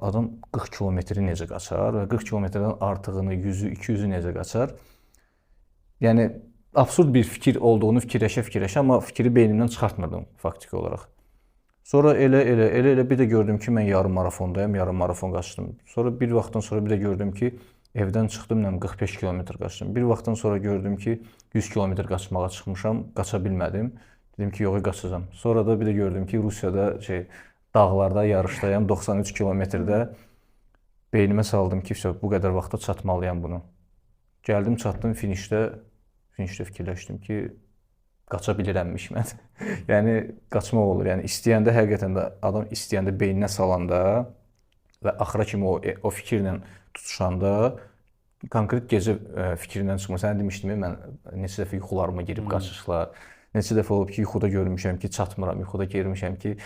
[SPEAKER 3] adam 40 kilometri necə qaçar və 40 kilometrdən artığını, 100-ü, 200-ü necə qaçar. Yəni absurd bir fikir olduğunu fikirləşə, amma fikri beynimdən çıxartmırdım faktiki olaraq. Sonra elə bir də gördüm ki, mən yarım marafondayım, yarım marafon qaçdım. Sonra bir vaxtdan sonra bir də gördüm ki, evdən çıxdım, 45 kilometr qaçdım. Bir vaxtdan sonra gördüm ki, 100 kilometr qaçmağa çıxmışam, qaça bilmədim. Dedim ki, yox, qaçacağam. Sonra da bir də gördüm ki, Rusiyada dağlarda yarışdayam, 93 kilometrdə. Beynimə saldım ki, bu qədər vaxta çatmalıyam bunu. Gəldim, çatdım finişdə fikirləşdim ki, qaça bilirəmmiş mən. Yəni qaçmaq olur. Yəni istəyəndə həqiqətən də adam istəyəndə beyninə salanda və axıra kimi o fikirlə tutuşanda konkret gecə fikrindən çıxmır. Sənə demişdim, mən neçə dəfə yuxularıma girib qaçışlar, neçə dəfə olub ki, yuxuda görmüşəm ki, çatmıram, yuxuda görmüşəm ki,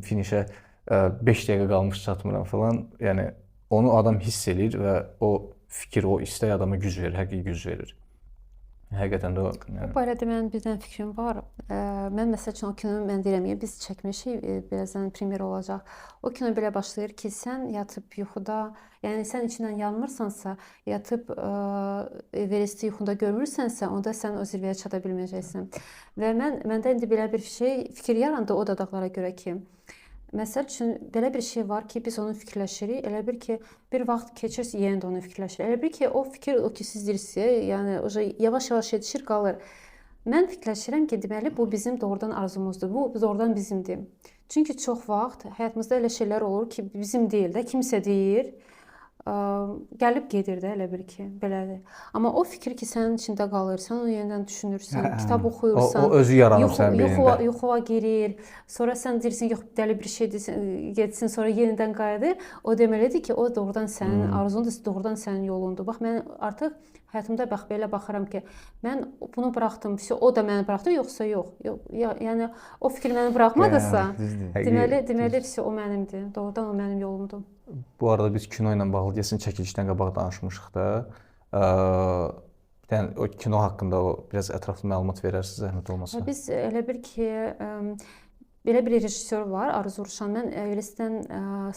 [SPEAKER 3] finişə 5 dəqiqə qalmış çatmıram falan. Yəni onu adam hiss eləyir və o fikir, o istək adama güc verir, həqiqi güc verir. Həqiqətən də o.
[SPEAKER 1] Bu barədə mənim bir dənə fikrim var. Mən məsəl üçün o kinonu mən deyirəm, biz çəkmişik, birazdan premyer olacaq. O kino belə başlayır ki, sən yatıb yuxuda, yəni sən içindən yanmırsansa, yatıb Everesti yuxunda görmürsənsə, onda sən o zirvəyə çata bilməyəcəksən. Və məndə indi belə bir fikir yarandı o dodaqlara görə ki, məsəl üçün belə bir şey var ki, biz onu fikirləşirik, elə bir ki, bir vaxt keçir, yenə də onu fikirləşirik. Elə bir ki, o fikir o ki, siz deyirsiniz, yəni yavaş-yavaş yetişir, qalır. Mən fikirləşirəm ki, deməli bu bizim doğrudan arzumuzdur. Bu doğrudan bizimdir. Çünki çox vaxt həyatımızda elə şeylər olur ki, bizim deyil də, kimsə deyir, gəlib gedir də elə bir ki, belədir. Amma o fikir ki, sənin içində qalır, sən onu yenidən düşünürsən, kitab oxuyursan,
[SPEAKER 3] o özü yaranır sənin beynində.
[SPEAKER 1] Yuxuya girir, sonra sən deyirsən, yox, dəli bir şey getsin, sonra yenidən qayıdır. O deməlidir ki, o doğrudan sənin arzundur, doğrudan sənin yolundur. Bax, mən artıq həyatımda belə baxıram ki, mən bunu buraxdım, o da məni buraxdı, yoxsa yox. Yəni o fikir məni buraxmadısa, deməli o mənimdir, doğrudan o mənim yolumdur.
[SPEAKER 3] Bu arada biz kino ilə bağlı deyəsən çəkilişdən qabaq danışmışıq da. Yəni o kino haqqında biraz ətraflı məlumat verərsiniz, zəhmət olmasa.
[SPEAKER 1] Biz elə bir ki, belə bir rejissor var, Arzu Ruşan. Mən Everestdən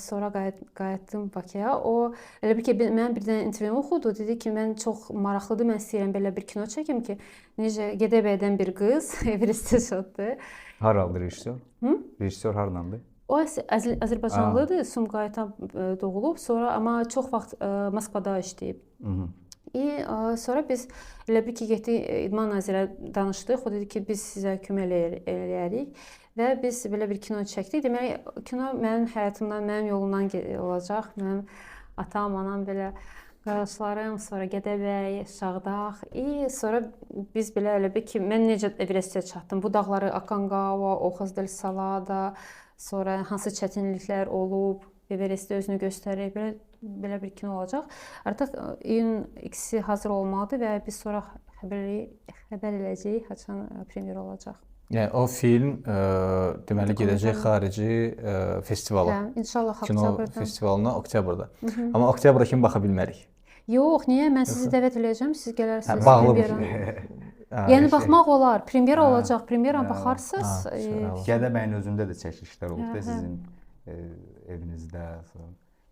[SPEAKER 1] sonra qayıtdım Bakıya. O elə bir ki, mən bir dənə intervyu oxudu. Dedi ki, mən çox maraqlıdır, mən istəyirəm belə bir kino çəkim ki, necə Gədəbəydən bir qız Everestə çatdı.
[SPEAKER 2] Haralıdır rejissor? Rejissor hardandır?
[SPEAKER 1] O Azərbaycanlıdır, Sumqayıtda doğulub, sonra amma çox vaxt Moskvada işləyib. Sonra biz elə bir ki, getdik İdman nazirə danışdıq. O dedi ki, biz sizə kömək eləyərik və biz belə bir kino çəkdik. Deməli, kino mənim həyatımdan, mənim yolumdan olacaq. Mənim atam, anam belə qardaşlarım, sonra Gədəbəy, Şağdağ. Sonra biz belə elə bir ki, mən necə Everestə çatdım. Bu dağları Aconcagua, Ojos del Salada, sonra hansı çətinliklər olub, Everestdə özünü göstərir. Belə bir kino olacaq. Artıq iyun ikisi hazır olmalıdır və biz sonra xəbər eləyəcəyik haçan premyer olacaq.
[SPEAKER 3] Yəni o film deməli gedəcək xarici festivala.
[SPEAKER 1] Hə, inşallah
[SPEAKER 3] Kino
[SPEAKER 1] oktyabrda.
[SPEAKER 3] festivalına oktyabrda. Amma oktyabra kimi baxa bilmərik.
[SPEAKER 1] Yox, niyə? Mən sizi dəvət eləyəcəm, siz gələrsiniz.
[SPEAKER 3] Bağlı
[SPEAKER 1] premyera. Yəni baxmaq olar. Premyera olacaq. Premyera baxarsınız.
[SPEAKER 2] Gədəbəyin özündə də çəkilişlər olub da sizin evinizdə.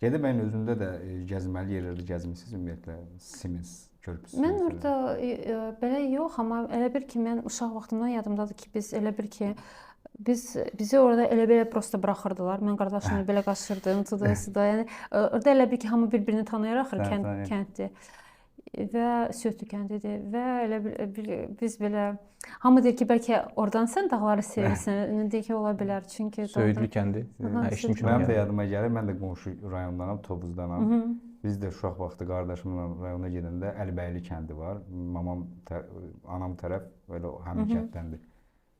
[SPEAKER 2] Gədəbəyin özündə də gəzməli yerləri gəzmisiniz ümumiyyətlə. Siemens körpüsü.
[SPEAKER 1] Mən orada belə yox, amma elə bir ki mən uşaq vaxtımdan yadımdadır ki biz elə bir ki bizi orada elə belə prosta buraxırdılar. Mən qardaşımla belə qaçırdım, tuda. Yəni orada elə bir ki hamı bir-birini tanıyır axır, kənddir. Və Söğütlü kəndidir və elə biz belə hamı deyir ki bəlkə oradan sən dağları sevirsən. Deyir ki ola bilər çünki
[SPEAKER 3] Söğütlü kəndi.
[SPEAKER 2] Mənim də yadıma gəlir. Mən də qonşu rayondanam, Tovuzdanam. Biz də uşaq vaxtı qardaşımla rayona gedəndə Əlibəyli kəndi var. Anam tərəf elə həmin kənddəndir.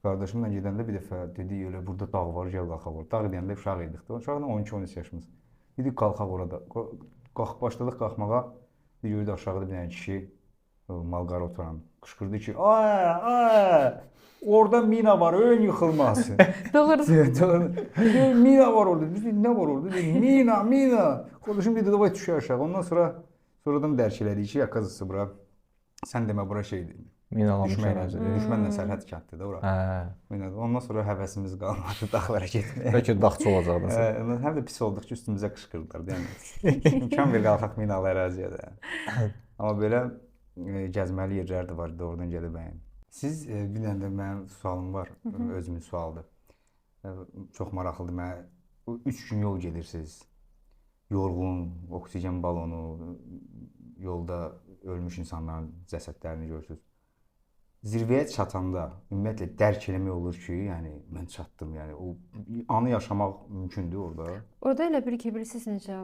[SPEAKER 2] Qardaşımla gedəndə bir dəfə dedi elə burada dağ var, gəl qalxaq orada. Dağ deyəndə uşaq idik. Uşaqla 12-13 yaşımız. Dedik qalxaq orada. Başladıq qalxmağa. Gördü aşağıda bir dənə kişi malqara oturan qışqırdı ki, "Ay, orada mina var, ön yıxılması."
[SPEAKER 1] Doğru.
[SPEAKER 2] Mina var orada. Biz nə var orada? Mina. Qardaşım dedi, "Davay düşə aşağı." Ondan sonradan dərk elədik ki, yakazısı bura. Sən demə bura şeydir.
[SPEAKER 3] Minalanmış ərazi.
[SPEAKER 2] Düşmənlə sərhəd kənddir də ora.
[SPEAKER 3] Hə.
[SPEAKER 2] Ondan sonra həvəsimiz qalmadı dağlara getməyə.
[SPEAKER 3] Bəlkə dağçı olacaqdı.
[SPEAKER 2] Həm də pis olduq ki, üstümüzə qışqırdılar, yəni. İmkan ver qalxaq minalı əraziyə də. Amma belə gəzməli yerlər də var doğrudan Gədəbəyin. Siz bir dənə də mənim sualım var, özümün sualıdır. Çox maraqlıdır mənə. 3 gün yol gedirsiniz. Yorğun, oksigen balonu, yolda ölmüş insanların cəsədlərini görürsüz. Zirvəyə çatanda ümumiyyətlə dərk eləmək olur ki, yəni mən çatdım, yəni o anı yaşamaq mümkündür orada.
[SPEAKER 1] Orada elə bir ki bilirsiniz necə,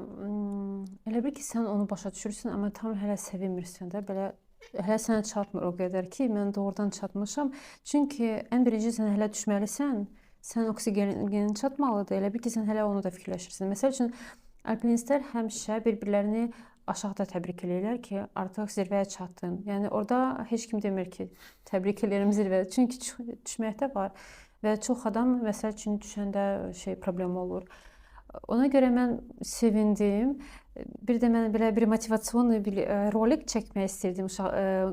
[SPEAKER 1] elə bir ki sən onu başa düşürsən, amma tam hələ sevinmirsən də, belə hələ sənə çatmır o qədər ki, mən doğrudan çatmışam. Çünki ən birinci sən hələ düşməlisən, sən oksigenin çatmalıdır. Elə bir ki sən hələ onu da fikirləşirsən. Məsəl üçün alpinistlər həmişə bir-birlərini aşağıda təbrik eləyirlər ki, artıq zirvəyə çatdın. Yəni orada heç kim demir ki, təbrik edirəm zirvədə. Çünki düşməkdə var və çox adam məsəl üçün düşəndə problem olur. Ona görə mən sevindim. Bir də mən belə bir motivasion rolik çəkmək istirdim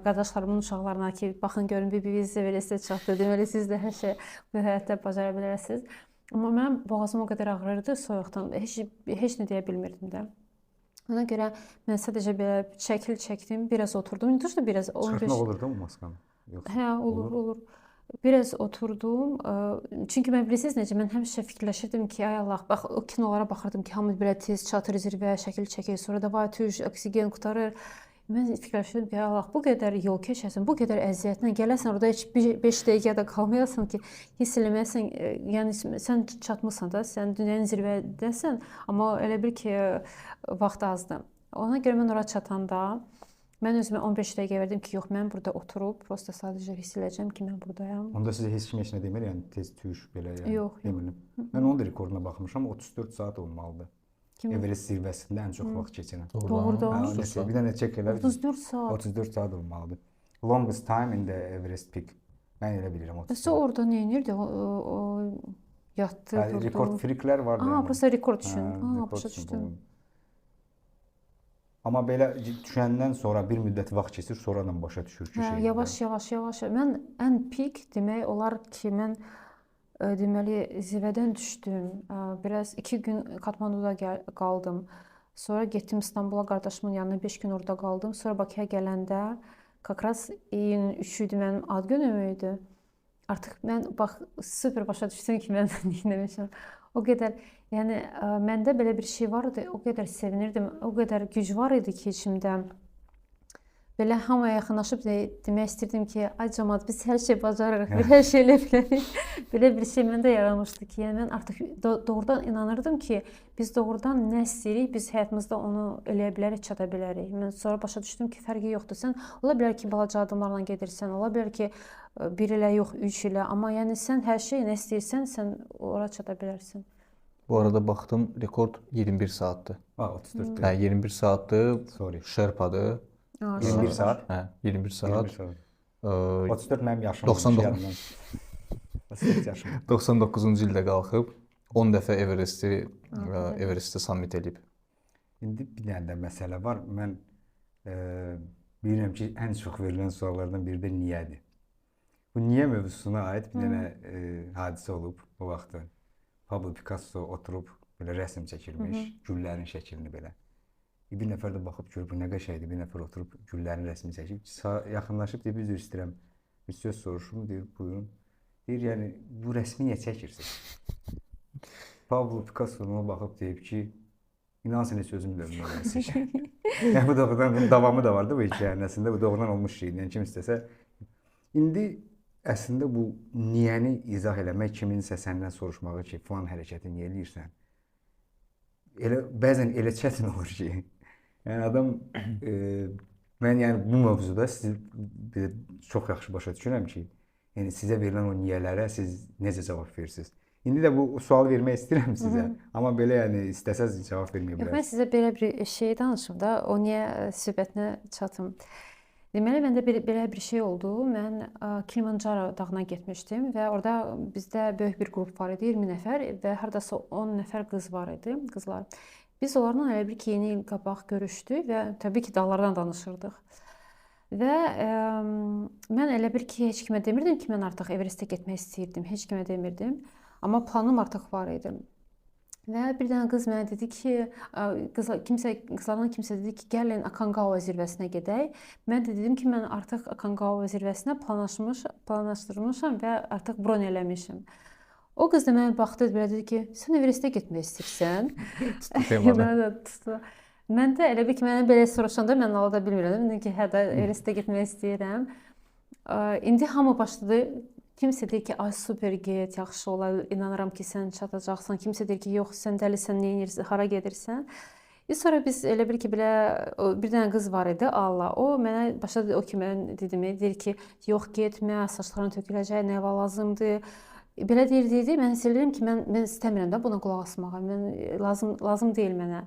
[SPEAKER 1] qardaşlarımın uşaqlarına ki, baxın görün bir-biriniz zirvəyə çatdı. Deməli siz də hər şey bu həyatda bacara bilərsiniz. Amma mənim boğazım o qədər ağrırdı soyuqdan. Heç nə deyə bilmirdim də. Ona görə mən sadəcə belə şəkil çəkdim, biraz oturdum. Düzdür, biraz 15.
[SPEAKER 2] Çıxartmaq olur da o maskanı?
[SPEAKER 1] Hə, olur. Biraz oturdum. Çünki mən bilirsiniz necə, mən həmişə fikirləşirdim ki, ay Allah, bax o kinolara baxırdım ki, hamı belə tez çatır zirvəyə, şəkil çəkir, sonra da vay tüş, oksigen qurtarır. Mən fikirləşirdim ki, ay Allah, bu qədər yol keçəsən, bu qədər əziyyətlə gələsən, orada heç 5 dəqiqə də qalmayasan ki, hiss eləməyəsən, yəni sən çatmısan da, sən dünyanın zirvədəsən, amma elə bir ki, vaxt azdır. Ona görə mən ora çatanda, mən özümə 15 dəqiqə verdim ki, yox, mən burada oturub, prosta sadəcə hiss eləyəcəm ki, mən buradayam.
[SPEAKER 2] Onda sizə heç kim heç nə demir, yəni tez tüş belə yəni.
[SPEAKER 1] Yox.
[SPEAKER 2] Mən onun da rekorduna baxmışam, 34 saat olmalıdır. Everest zirvəsində ən çox vaxt keçirən.
[SPEAKER 1] Doğrudan.
[SPEAKER 2] Bir dənə çək elə.
[SPEAKER 1] 34 saat.
[SPEAKER 2] 34 saat olmalıdır. Longest time in the Everest peak. Mən elə bilirəm 34.
[SPEAKER 1] Bəs orada nə edirdi? O yatdı, durdu.
[SPEAKER 2] Rekord friklər vardı.
[SPEAKER 1] Prosta rekord düşün. Başa düşdüm.
[SPEAKER 2] Amma belə düşəndən sonra bir müddət vaxt keçir, sonradan başa düşür ki,
[SPEAKER 1] yavaş. Mən ən peak demək olar ki, mən deməli zirvədən düşdüm. Biraz 2 gün Katmanduda qaldım. Sonra getdim İstanbula qardaşımın yanına 5 gün orada qaldım. Sonra Bakıya gələndə kakras iyunun 3-ü idi mənim ad günüm idi. Artıq mən bax super başa düşdüm ki, mən nə demişəm. O qədər, yəni məndə belə bir şey var idi. O qədər sevinirdim. O qədər güc var idi ki içimdə. Belə hamıya yaxınlaşıb demək istirdim ki, ay cəmaət, biz hər şey bacarırıq, biz hər şey elə bilərik. Belə bir şey məndə yaranmışdı ki, yəni mən artıq doğrudan inanırdım ki, biz doğrudan nə istəyirik, biz həyatımızda onu eləyə bilərik, çata bilərik. Mən sonra başa düşdüm ki, fərqi yoxdur. Sən ola bilər ki, balaca addımlarla gedirsən, ola bilər ki, 1 ilə yox, 3 ilə, amma yəni sən hər şey nə istəyirsən, sən ora çata bilərsən.
[SPEAKER 3] Bu arada baxdım, rekord 21 saatdır.
[SPEAKER 2] 34.
[SPEAKER 3] Hə, 21 saatdır. Sherpadır.
[SPEAKER 2] 21 saat?
[SPEAKER 3] Hə, 21 saat.
[SPEAKER 2] 34 mənim yaşım
[SPEAKER 3] 99
[SPEAKER 2] yadımdan. 34 yaşım.
[SPEAKER 3] 99-cu ildə qalxıb 10 dəfə Everesti summit edib.
[SPEAKER 2] İndi bir dənə də məsələ var. Mən bilirəm ki, ən çox verilən suallardan biri də niyədir. Bu niyə mövzusuna aid bir dənə hadisə olub o vaxtda. Pablo Picasso oturub belə rəsm çəkilmiş, güllərin şəklini belə. Bir nəfər də baxıb görüb bu nə qəşəngdir. Bir nəfər oturub güllərin rəsmini çəkib, yaxınlaşıb deyir, üzr istəyirəm. Bir söz soruşum, deyir, buyurun. Deyir, yəni bu rəsmi niyə çəkirsiniz? Pablo Picasso-na baxıb deyib ki, İnanın heç özüm də bilmirəm. Yəni bu doğrudan davamı da vardı bu hekayənin əslində, bu doğrudan olmuş şeydir. Yəni kim istəsə. İndi əslində bu niyəni izah eləmək, kiminsə səndən soruşmağı ki, falan hərəkəti niyə eləyirsən? Bəzən elə çətin olur ki, yəni adam mən yəni bu mövzuda sizi çox yaxşı başa düşürəm ki, yəni sizə verilən o niyələrə siz necə cavab verirsiniz? İndi də bu sualı vermək istəyirəm sizə. Amma belə yəni istəsəz cavab verməyə bilərsiniz.
[SPEAKER 1] Mən sizə belə bir şey danışım da, o niyə söhbətinə çatım. Deməli, məndə belə bir şey oldu. Mən Kilimanjaro dağına getmişdim və orada bizdə böyük bir qrup var idi, 20 nəfər və hardasa 10 nəfər qız var idi, qızlar. Biz onlarla elə bir ki, yeni il qabaq görüşdük və təbii ki, dağlardan danışırdıq. Və mən elə bir ki, heç kimə demirdim ki, mən artıq Everestə getmək istəyirdim, heç kimə demirdim. Amma planım artıq var idi. Və bir dənə qız mənə dedi ki, qızlardan kimsə dedi ki, gəlin Aconcagua zirvəsinə gedək. Mən də dedim ki, mən artıq Aconcagua zirvəsinə planlaşdırmışam və artıq bron eləmişəm. O qız da mənə baxdı, belə dedi ki, sən Everestə getmək istəyirsən? Mən də elə bir ki, mənə belə soruşanda mən alada bilmirəm. Dedim ki, hə də Everestə getmək istəyirəm. İndi hamı başladı. Kimsə deyir ki, ay super get, yaxşı olar, inanıram ki, sən çatacaqsan. Kimsə deyir ki, yox, sən dəlisən, nə edirsən, hara gedirsən? Sonra biz elə bir ki, bir dənə qız var idi, Allah. O mənə başladı, o ki, mən dedim, deyir ki, yox, getmə, saçların töküləcək, nə var lazımdır. Belə deyir, mən hiss edirəm ki, mən istəmirəm də buna qulaq asmağa, lazım deyil mənə.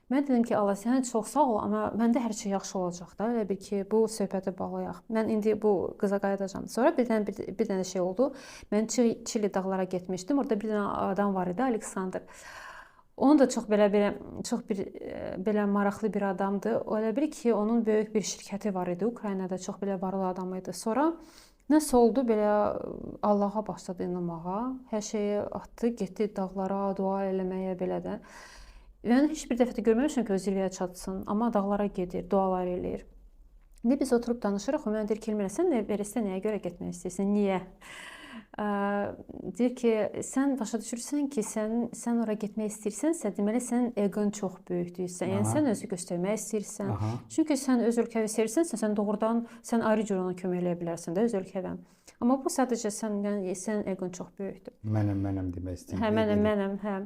[SPEAKER 1] Mən dedim ki, Allah sənə çox sağ ol, amma məndə hər şey yaxşı olacaq da. Elə bir ki, bu söhbəti bağlayaq. Mən indi bu qıza qayıdacağam. Sonra bir dənə şey oldu. Mən Çili dağlara getmişdim. Orada bir dənə adam var idi, Alexander. Onun da çox belə maraqlı bir adamdı. Elə bir ki, onun böyük bir şirkəti var idi Ukraynada, çox belə varlı adam idi. Sonra nəsə oldu, belə Allaha başladı inanmağa. Hər şeyi atdı, getdi dağlara, dua eləməyə belə də. Yəni heç bir dəfə də görməmişəm ki, o zirvəyə çatsın, amma dağlara gedir, dualar eləyir. İndi biz oturub danışırıq, o mənə deyir ki, sən Everestə nəyə görə getmək istəyirsən, niyə? Deyir ki, sən başa düşürsən ki, sən ora getmək istəyirsənsə, deməli sən eqon çox böyükdür. Yəni sən özü göstərmək istəyirsən. Çünki sən öz ölkəni sevirsənsə, sən doğrudan ayrı cür ona kömək eləyə bilərsən də öz ölkədən. Amma bu sadəcə sən eqon çox böyükdür.
[SPEAKER 2] Mənəm demək istəyirəm.
[SPEAKER 1] Hə, mənəm, hə.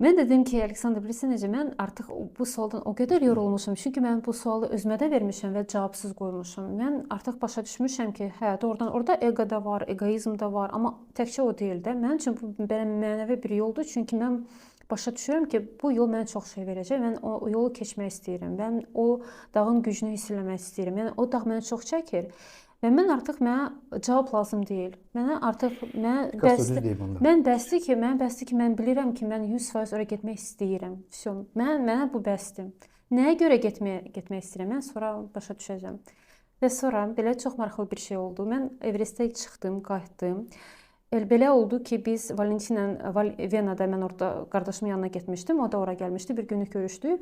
[SPEAKER 1] Mən dedim ki, Aleksandr, bilirsən necə, mən artıq bu sualdan o qədər yorulmuşam. Çünki mən bu sualı özümə də vermişəm və cavabsız qoymuşam. Mən artıq başa düşmüşəm ki, hə, doğrudan orada ego da var, egoizm da var, amma təkcə o deyil də. Mənim üçün bu belə mənəvi bir yoldur. Çünki mən başa düşürəm ki, bu yol mənə çox şey verəcək. Mən o yolu keçmək istəyirəm. Mən o dağın gücünü hiss eləmək istəyirəm. Yəni o dağ mənə çox çəkir. Və mən artıq mənə cavab lazım deyil. Mənə bəsdir ki, mən bilirəm ki, mən 100% ora getmək istəyirəm. Mənə bu bəsdir. Nəyə görə getmək istəyirəm? Mən sonra başa düşəcəm. Və sonra belə çox maraqlı bir şey oldu. Mən Everestə çıxdım, qayıtdım. Belə oldu ki, biz Valentinlə Venada, mən orada qardaşımın yanına getmişdim. O da ora gəlmişdi, bir günlük görüşdük.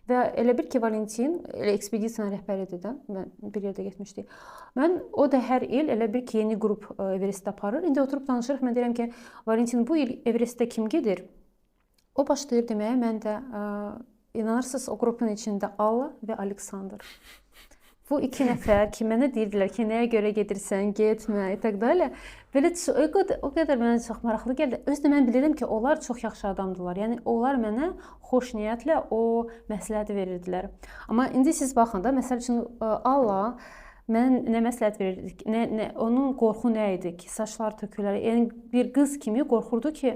[SPEAKER 1] Və elə bir ki, Valentin ekspedisiyanın rəhbəridir də, bir yerdə getmişdik. O da hər il elə bir ki, yeni qrup Everestdə aparır. İndi oturub danışırıq, mən deyirəm ki, Valentin, bu il Everestdə kim gedir? O başlayır deməyə, mən də inanırsınız, o qrupun içində Allah və Aleksandr. Bu iki nəfər ki, mənə deyirdilər ki, nəyə görə gedirsən, getmə, itd. Belə o qədər mənə çox maraqlı gəldi. Özdə mən bilirəm ki, onlar çox yaxşı adamdılar. Yəni, onlar mənə xoş niyyətlə o məsləhəti verirdilər. Amma indi siz baxın da, məsəl üçün, Allah mən nə məsləhət verirdik, onun qorxu nə idi ki, saçlar tökülər. Yəni, bir qız kimi qorxurdu ki,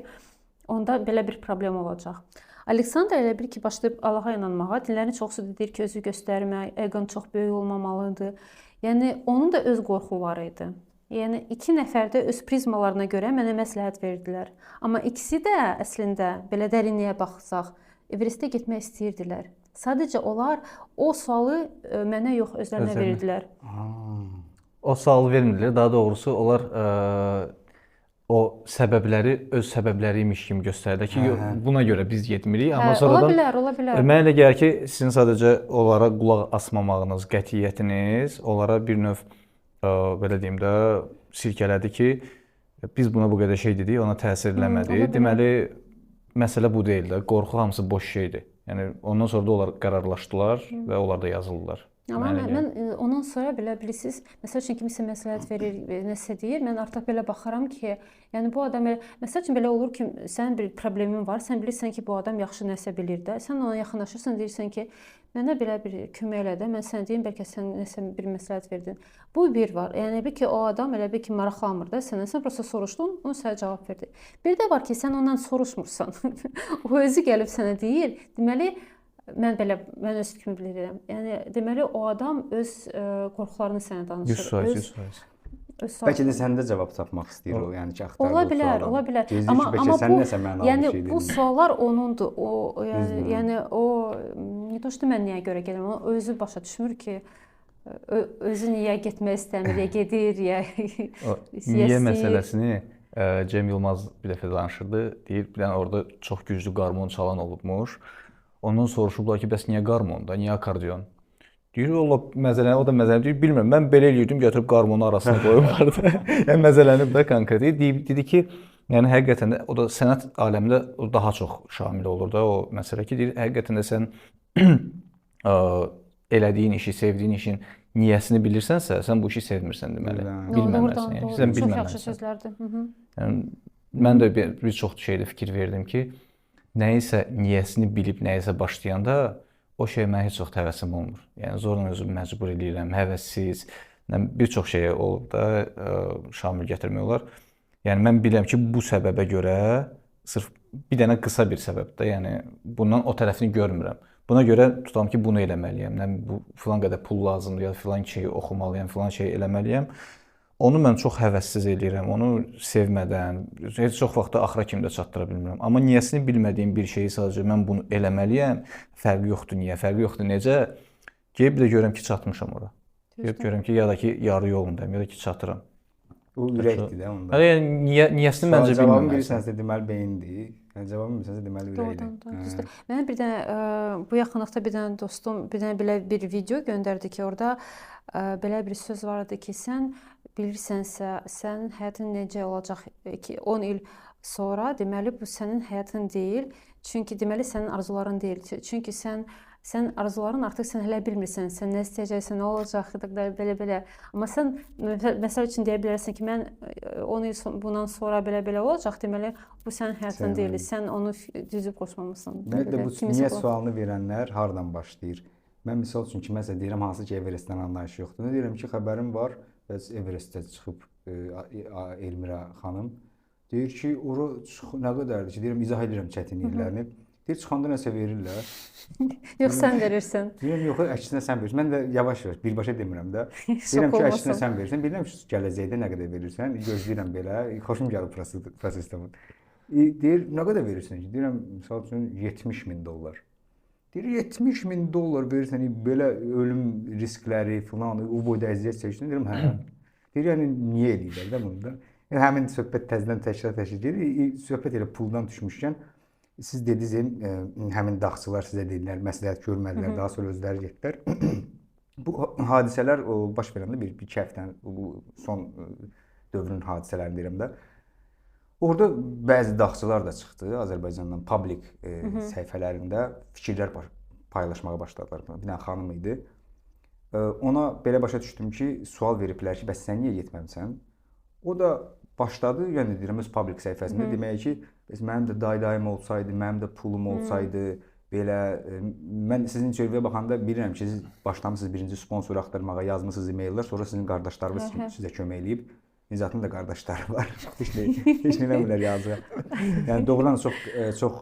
[SPEAKER 1] onda belə bir problem olacaq. Aleksandr elə bir ki, başlayıb Allaha inanmağa, dinlərin çoxsu deyir ki, özü göstərmə, eqon çox böyük olmamalıdır. Yəni onun da öz qorxuları idi. Yəni iki nəfər də öz prizmalarına görə mənə məsləhət verdilər. Amma ikisi də əslində belə dərinliyə baxsaq, Everestə getmək istəyirdilər. Sadəcə onlar o sualı mənə yox, özlərinə verirdilər.
[SPEAKER 3] O sualı vermirdilər. Daha doğrusu onlar o səbəbləri öz səbəbləri imiş kimi göstərdilər ki, buna görə biz getmirik, amma sonradan
[SPEAKER 1] ola bilər.
[SPEAKER 3] Mənə elə gəlir ki, sizin sadəcə onlara qulaq asmamağınız, qətiyyətiniz onlara bir növ belə deyim də silkələdi ki, biz buna bu qədər şey dedik, ona təsir eləmədi. Deməli, məsələ bu deyil də, qorxu hamısı boş şeydir. Yəni ondan sonra da onlar qərarlaşdılar və onlar da yazıldılar.
[SPEAKER 1] Amma mən ondan sonra belə bilirsiniz, məsəl üçün kimisə məsləhət verir, nəsə deyir, mən artıq belə baxaram ki, yəni bu adam məsəl üçün belə olur ki, sənin bir problemin var, sən bilirsən ki, bu adam yaxşı nəsə bilir də, sən ona yaxınlaşırsan, deyirsən ki, mənə belə bir kömək elə də, mən sənə deyim, bəlkə sən nəsə bir məsləhət verdin. Bu bir var. Yəni bir ki, o adam elə bir ki, maraqlanmır da sənə, sən prosta soruşdun, o sənə cavab verdi. Bir də var ki, sən ondan soruşmursan. O özü gəlib sənə deyir. Deməli, mən öz fikrimi bilirəm. Yəni deməli o adam öz qorxularını sənə danışır.
[SPEAKER 3] 100%.
[SPEAKER 2] Bəlkə də səndə cavab tapmaq istəyir o, yəni ki, axtardığı suallar.
[SPEAKER 1] Ola bilər.
[SPEAKER 2] Amma bu
[SPEAKER 1] yəni bu suallar onundur. O yəni o nə dostu mən niyə görə gedirəm? O özü başa düşmür ki, özü niyə getmək istəmir, ya gedir, ya
[SPEAKER 3] niyə məsələsini Cem Yılmaz bir dəfə danışırdı. Deyir, bir dənə orada çox güclü qarmon çalan olubmuş. Ondan soruşublar ki, bəs niyə qarmonda, niyə akordeon? Deyir, o da məzələnib, deyir, bilmirəm, mən belə eləyirdim, götürüb qarmonu arasına qoyublardı. Yəni məzələnib də konkret. Dedi ki, yəni həqiqətən də o da sənət aləmində daha çox şamil olur da o məsələ ki, deyir, həqiqətən də sən elədiyin işi, sevdiyin işin niyyəsini bilirsənsə, sən bu işi sevmirsən deməli. Bilməməlisən. Yəni sən bilməməlisən.
[SPEAKER 1] Çox yaxşı sözlərdir.
[SPEAKER 3] Yəni mən də bir çox şeydə fikir verdim ki, nəyisə niyyəsini bilib nəyisə başlayanda o şey mənə heç vaxt həvəsim olmur. Yəni zorla özümü məcbur eləyirəm, həvəssiz. Bir çox şeyə olub da şamil gətirmək olar. Yəni mən bilirəm ki, bu səbəbə görə sırf bir dənə qısa bir səbəbdə, yəni bundan o tərəfini görmürəm. Buna görə tutam ki, bunu eləməliyəm. Bu filan qədər pul lazımdır ya filan şeyi oxumalıyam, filan şeyi eləməliyəm. Onu mən çox həvəssiz eləyirəm, onu sevmədən, heç çox vaxt axıra kimi də çatdıra bilmirəm. Amma niyyəsini bilmədiyim bir şeyi sadəcə mən bunu eləməliyəm, fərqi yoxdur niyə, fərqi yoxdur necə, gəlib də görəm ki, çatmışam ora. Gəlib görəm ki, ya da ki, yarı yolundayım, ya da ki, çatıram.
[SPEAKER 2] O ürəkdir də onda.
[SPEAKER 3] Yəni niyyəsini məncə bilməməlisən.
[SPEAKER 2] Cavabını bilirsənsə deməli beyindir. Yəni cavabını bilirsənsə deməli ürəkdir.
[SPEAKER 1] Mənə bir dənə bu yaxınlıqda bir dənə dostum bir dənə belə bir video göndərdi ki, orada belə bir söz var idi ki, sən bilirsənsə, sənin həyatın necə olacaq ki, 10 il sonra, deməli bu sənin həyatın deyil. Çünki deməli sənin arzuların deyil. Çünki sən arzuların artıq sən hələ bilmirsən. Sən nə istəyəcəksən, nə olacaq, belə. Amma sən məsəl üçün deyə bilərsən ki, mən 10 il bundan sonra belə olacaq. Deməli bu sənin həyatın deyil. Sən onu düzüb qoşmamısan.
[SPEAKER 2] Mən də bu niyə sualını verənlər hardan başlayır? Mən misal üçün kiməsə deyirəm, hansı ki Everestdən anlayışı yoxdur. Nə deyirəm ki, xəbərim var. Bəs Everestə çıxıb Elmira xanım deyir ki, ora nə qədərdir ki, deyirəm izah edirəm çətinliklərini. Deyir çıxanda nəsə verirlər.
[SPEAKER 1] Yox sən verirsən.
[SPEAKER 2] Deyirəm yox, əksinə sən verirsən. Mən də yavaş-yavaş birbaşa demirəm də. Deyirəm ki, əksinə sən verirsən. Bilirəm ki, gələcəkdə nə qədər verirsən. Gözləyirəm belə. Xoşum gəlir prosesdən. Deyir, nə qədər verirsən ki? Deyirəm, misal üçün $70,000. Deyir, $70,000 verirsən, belə ölüm riskləri filan, o boyda əziyyət çəkirsən. Deyirəm, hə. Deyir, yəni niyə eləyirlər də bunu da? Yəni həmin söhbət təzədən təkrar gedir. Söhbət elə puldan düşmüşkən siz dediniz, həmin dağçılar sizə dedilər, məsləhət görmədilər, daha sonra özləri getdilər. Bu hadisələr baş verəndə bir 2 həftənin bu son dövrün hadisələrini deyirəm də. Orada bəzi dağçılar da çıxdı Azərbaycandan public səhifələrində fikirlər paylaşmağa başladılar. Bir dənə xanım idi. Ona belə başa düşdüm ki, sual veriblər ki, bəs sən niyə getməmisən? O da başladı, yəni deyirəm öz public səhifəsində demək ki, bəs mənim də dayım olsaydı, mənim də pulum olsaydı, belə mən sizin intervyuya baxanda bilirəm ki, siz başlamısınız birinci sponsor axtarmağa, yazmısınız e-maillər, sonra sizin qardaşlarınız sizə kömək eləyib. Nizatın da qardaşları var. Heç nə eləmirlər yazığa. Yəni doğrudan çox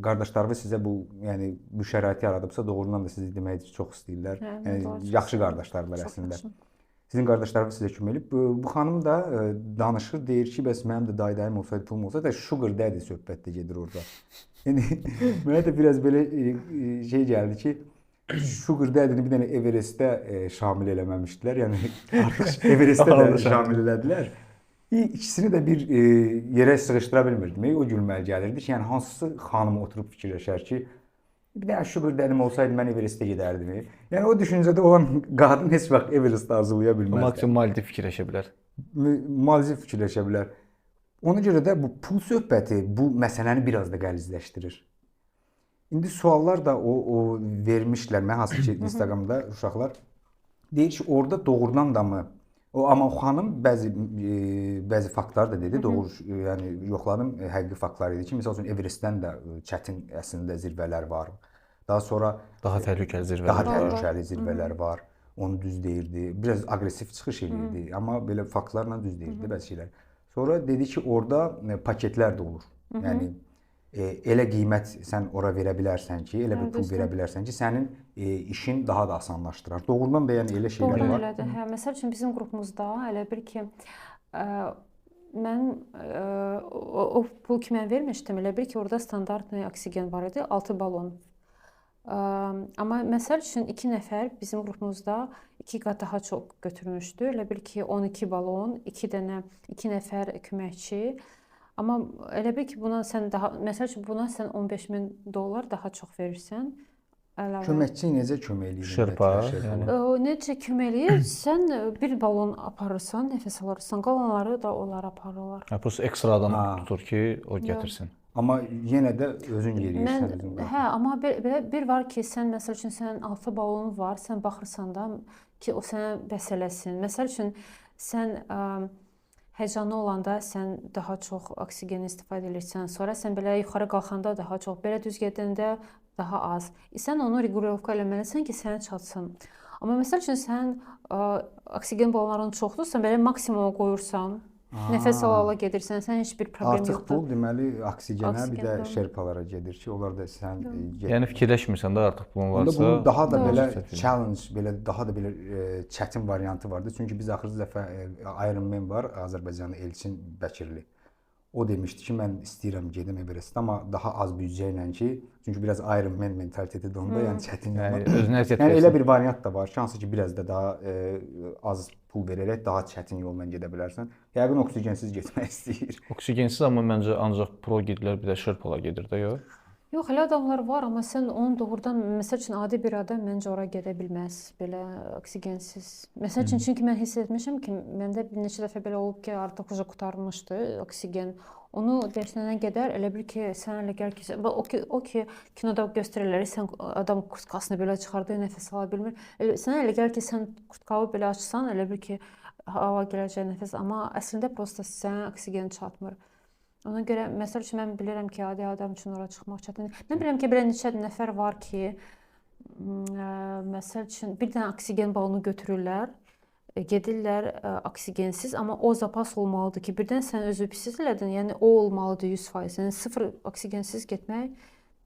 [SPEAKER 2] qardaşlarınız sizə bu şəraiti yaradıbsa, doğrudan da sizi demək çox istəyirlər. Yəni yaxşı qardaşlarlar əslində. Sizin qardaşlarınız sizə kömək eləyib. Bu xanım da danışır, deyir ki, bəs mənim də dayım olsaydı, pulum olsaydı, sugar daddy söhbət də gedir orada. Yəni mənə də biraz belə şey gəldi ki, sugar daddy-ni bir dənə Everestdə şamil eləməmişdilər. Yəni artıq Everestdə də şamil elədilər. İkisini də bir yerə sığışdıra bilmirdim. O gülməli gəlirdi ki, yəni hansısı xanım oturub fikirləşər ki, bir də sugar daddy-im olsaydı mən Everestə gedərdim. Yəni o düşüncədə olan qadın heç vaxt Everest arzulaya bilməz.
[SPEAKER 3] Maksimum Maldiv fikirləşə bilər.
[SPEAKER 2] Maldiv fikirləşə bilər. Ona görə də bu pul söhbəti bu məsələni biraz da qəlizləşdirir. İndi suallar da o vermişlər mənə hansı ki Instagramda uşaqlar deyir ki, orada doğrudan da mı amma o xanım bəzi faktlar da dedi, doğru, yəni yoxladım, həqiqi faktlar idi ki, məsəl üçün Everestdən də çətin əslində zirvələr var. Daha sonra
[SPEAKER 3] daha təhlükəli
[SPEAKER 2] zirvələr var. Onu düz deyirdi. Biraz aqressiv çıxış eləyirdi, amma belə faktlarla düz deyirdi bəzi şeylər. Sonra dedi ki, orada paketlər də olur. Yəni elə qiymət sən ora verə bilərsən ki, elə bir pul verə bilərsən ki, sənin işin daha da asanlaşdırar. Doğrudan da yəni elə şeylər
[SPEAKER 1] Doğrudan
[SPEAKER 2] var.
[SPEAKER 1] Elədir. Hə, məsəl üçün bizim qrupumuzda elə bir ki mən o pul ki mən vermişdim, elə bir ki orada standart oksigen var idi, 6 balon. Amma məsəl üçün 2 nəfər bizim qrupumuzda 2 qat daha çox götürmüşdü. Elə bil ki 12 balon, 2 nəfər köməkçi. Amma elə bil ki buna sən daha məsəl üçün buna sən $15,000 daha çox verirsən. Əlavə.
[SPEAKER 2] Köməkçi necə kömək eləyir?
[SPEAKER 3] Şırpa, yəni.
[SPEAKER 1] Necə kömək eləyir? Sən bir balon aparırsan, nəfəs alırsan, qalanları da onlar aparırlar.
[SPEAKER 3] Yəni prosta ekstra adam tutur ki, o gətirsin.
[SPEAKER 2] Amma yenə də özün yeriyirsən özün.
[SPEAKER 1] Hə, amma belə bir var ki, sən məsəl üçün sənin 6 balonun var, sən baxırsan da ki, o sənə bəs eləsin. Məsəl üçün sən həyəcanlı olanda sən daha çox oksigen istifadə edirsən, sonra sən belə yuxarı qalxanda daha çox, belə düz gedəndə daha az. Sən onu regulirovka eləməlisən ki, sənə çatsın. Amma məsəl üçün sən oksigen balonların çoxdur, sən belə maksimuma qoyursan, nəfəs ala gedirsən, sən heç bir problem yoxdur.
[SPEAKER 2] Artıq pul deməli oksigenə, bir də şerpalara gedir ki, onlar da sən
[SPEAKER 3] Yəni fikirləşmirsən də artıq pulun varsa.
[SPEAKER 2] Bunun daha da belə challenge, belə daha da belə çətin variantı vardı. Çünki biz axırıncı dəfə Iron Man var, Azərbaycanlı Elçin Bəkirli. O demişdi ki, mən istəyirəm gedim Everestə, amma daha az büdcə ilə ki, çünki biraz Iron Man mentaliteti də onda, yəni çətin yox. Yəni elə bir variant da var ki, hansı ki biraz da daha az pul verərək daha çətin yolla gedə bilərsən. Yəqin oksigensiz getmək istəyir.
[SPEAKER 3] Oksigensiz amma məncə ancaq pro gedilər, bir də şırpalar gedir də, yox?
[SPEAKER 1] Yox, elə adamlar var, amma sən onu doğrudan, məsəl üçün adi bir adam məncə ora gedə bilməz, belə oksigensiz. Məsəl üçün, çünki mən hiss etmişəm ki, məndə bir neçə dəfə belə olub ki, artıq qurtarmışdı oksigen. Onu dəyişənə qədər elə bir ki, sən elə gəl ki, o ki, kinoda göstərirlər, sən adam kurtkasını belə çıxardır, nəfəs ala bilmir. Sən elə gəl ki, sən kurtkalı belə açsan, elə bir ki, hava gələcək nəfəs, amma əslində prosta sənə oksigen çatmır. Ona görə məsəl üçün mən bilirəm ki, adi adam üçün ora çıxmaq çətindir. Mən bilirəm ki, belə neçə nəfər var ki, məsəl üçün bir dənə oksigen balonu götürürlər, gedirlər oksigensiz, amma o zapas olmalıdır ki, birdən sən özü pis elədin, yəni o olmalıdır 100%. Yəni sıfır oksigensiz getmək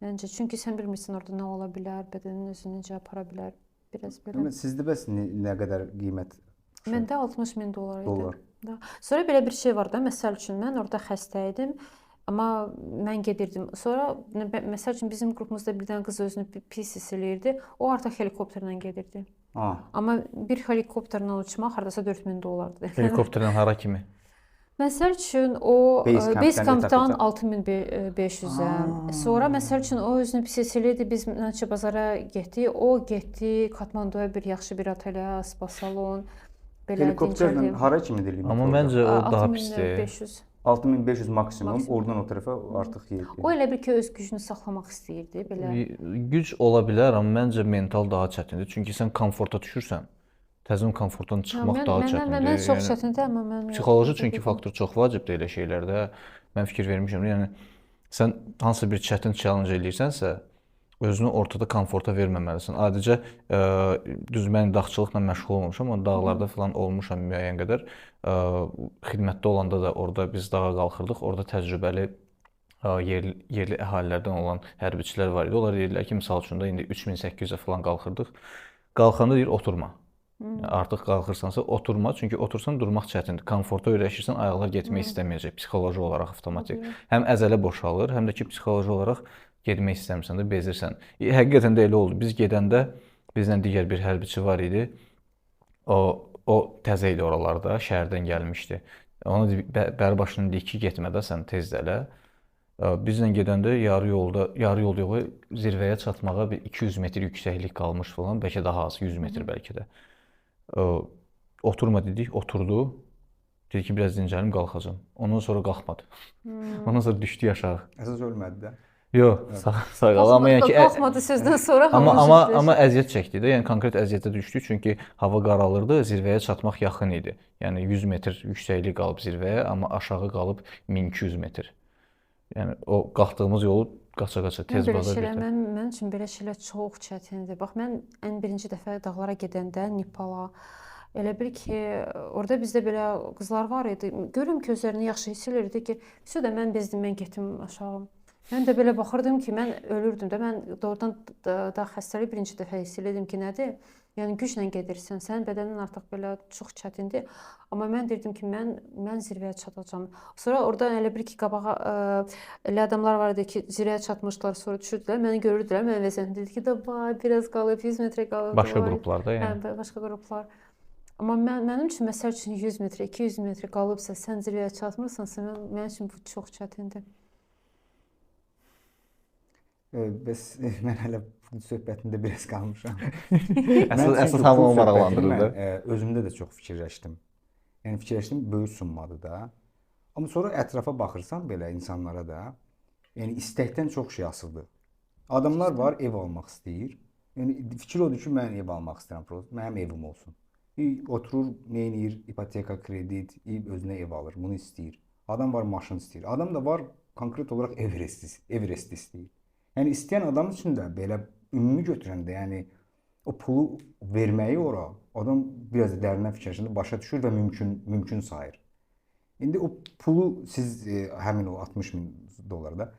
[SPEAKER 1] məncə, çünki sən bilmirsən orada nə ola bilər, bədənin özünü necə apara bilər, biraz belə.
[SPEAKER 2] Sizdə bəs nə qədər qiymət?
[SPEAKER 1] Məndə $60,000 idi. Sonra belə bir şey var da, məsəl üçün mən orada xəstə idim, amma mən gedirdim. Sonra məsəl üçün bizim qrupumuzda bir dənə qız özünü pis hiss eləyirdi. O artıq helikopterlə gedirdi. Amma bir helikopterlə uçmaq hardasa $4,000-dır.
[SPEAKER 3] Helikopterlə hara kimi?
[SPEAKER 1] Məsəl üçün o base campdan 6500-ə. Sonra məsəl üçün o özünü pis hiss eləyirdi. Biz Nəçibazara getdik. O getdi Katmanduya bir yaxşı bir otelə, spa salon.
[SPEAKER 2] Helikopterlə hara kimi deyirəm?
[SPEAKER 3] Amma məncə o daha pisdir.
[SPEAKER 2] 6500 maksimum, oradan o tərəfə artıq yeyir.
[SPEAKER 1] O elə bir ki, öz gücünü saxlamaq istəyirdi, belə.
[SPEAKER 3] Güc ola bilər, amma məncə mental daha çətindir. Çünki sən komforta düşürsən, təzədən komfortdan çıxmaq daha çətindir.
[SPEAKER 1] Mən çox çətindir, amma mən
[SPEAKER 3] psixoloji çünki faktor çox vacibdir elə şeylərdə. Mən fikir vermişəm, yəni sən hansı bir çətin challenge eləyirsənsə, özünü ortada komforta verməməlisən. Adicə düz mən dağçılıqla məşğul olmamışam, amma dağlarda falan olmuşam müəyyən qədər. Xidmətdə olanda da orada biz dağa qalxırdıq. Orada təcrübəli yerli əhalilərdən olan hərbiçilər var idi. Onlar deyirlər ki, misal üçün də indi 3800-ə falan qalxırdıq. Qalxanda deyir oturma. Yəni, artıq qalxırsansa oturma, çünki otursan durmaq çətindir. Komforta öyrəşirsən, ayaqlar getmək istəməyəcək psixoloji olaraq avtomatik. Həm əzələ boşalır, həm də ki psixoloji olaraq getmək istəmirsən də bezirsən. Həqiqətən də elə oldu. Biz gedəndə bizlə digər bir hərbiçi var idi. O təzə idi oralarda, şəhərdən gəlmişdi. Ona bəri başının dedi ki, getmə də sən tez də elə. Bizlə gedəndə yarı yol yox, zirvəyə çatmağa bir 200 metr yüksəklik qalmış falan, bəlkə daha az, 100 metr bəlkə də. Oturma dedik, oturdu. Dedi ki, biraz dincəlim, qalxacam. Ondan sonra qalxmadı. Ondan sonra düşdü aşağı.
[SPEAKER 2] Əsas ölmədi də.
[SPEAKER 3] Yox, sağ qal. Amma yəni ki,
[SPEAKER 1] qalxmadı sözdən sonra
[SPEAKER 3] amma əziyyət çəkdi də. Yəni konkret əziyyətə düşdü, çünki hava qaralırdı, zirvəyə çatmaq yaxın idi. Yəni 100 metr yüksəklik qalıb zirvəyə, amma aşağı qalıb 1200 metr. Yəni o qalxdığımız yolu qaça-qaça tez baza getdi.
[SPEAKER 1] Mən üçün belə şeylər çox çətindir. Bax mən ən birinci dəfə dağlara gedəndə Nepala elə bil ki, orada bizdə belə qızlar var idi. Görüm gözlərini yaxşı hiss edirdi ki, "Südə mən bezdim, mən getdim aşağı." Mən də belə baxırdım ki, mən ölürdüm də. Mən doğrudan da xəstəlik birinci dəfə hiss elədim ki, nədir? Yəni güclə gedirsən, sənin bədənin artıq belə çox çətindir. Amma mən deyirdim ki, mən zirvəyə çatacağam. Sonra orada elə bir ki, qabağa elə adamlar var idi ki, zirvəyə çatmışlar, sonra düşürdülər, məni görürdülər, mən vəzən dedi ki, "Davay, biraz qalıb, 100 metrə qalıb."
[SPEAKER 3] Başqa qruplarda yəni.
[SPEAKER 1] Hə, başqa qruplar. Amma mənim üçün məsəl üçün 100 metrə, 200 metrə qalıbsa, sən zirvəyə çatmırsansa, mənim üçün bu çox çətindir.
[SPEAKER 2] Bəs mən hələ söhbətində biraz qalmışam.
[SPEAKER 3] Əsas hamı onu maraqlandırır da.
[SPEAKER 2] Özümdə də çox fikirləşdim. Yəni fikirləşdim, böyük summadır da. Amma sonra ətrafa baxırsan belə insanlara da, yəni istəkdən çox şey asılıdır. Adamlar var, ev almaq istəyir. Yəni fikir odur ki, mən ev almaq istəyirəm, mənim evim olsun. Oturur, nə edir, ipoteka, kredit, özünə ev alır, bunu istəyir. Adam var, maşın istəyir. Adam da var, konkret olaraq Everest istəyir. Yəni istəyən adam üçün də belə ümumi götürəndə, yəni o pulu verməyi ora adam biraz da dərindən fikirləşəndə başa düşür və mümkün sayır. İndi o pulu siz həmin o 60 min dollarda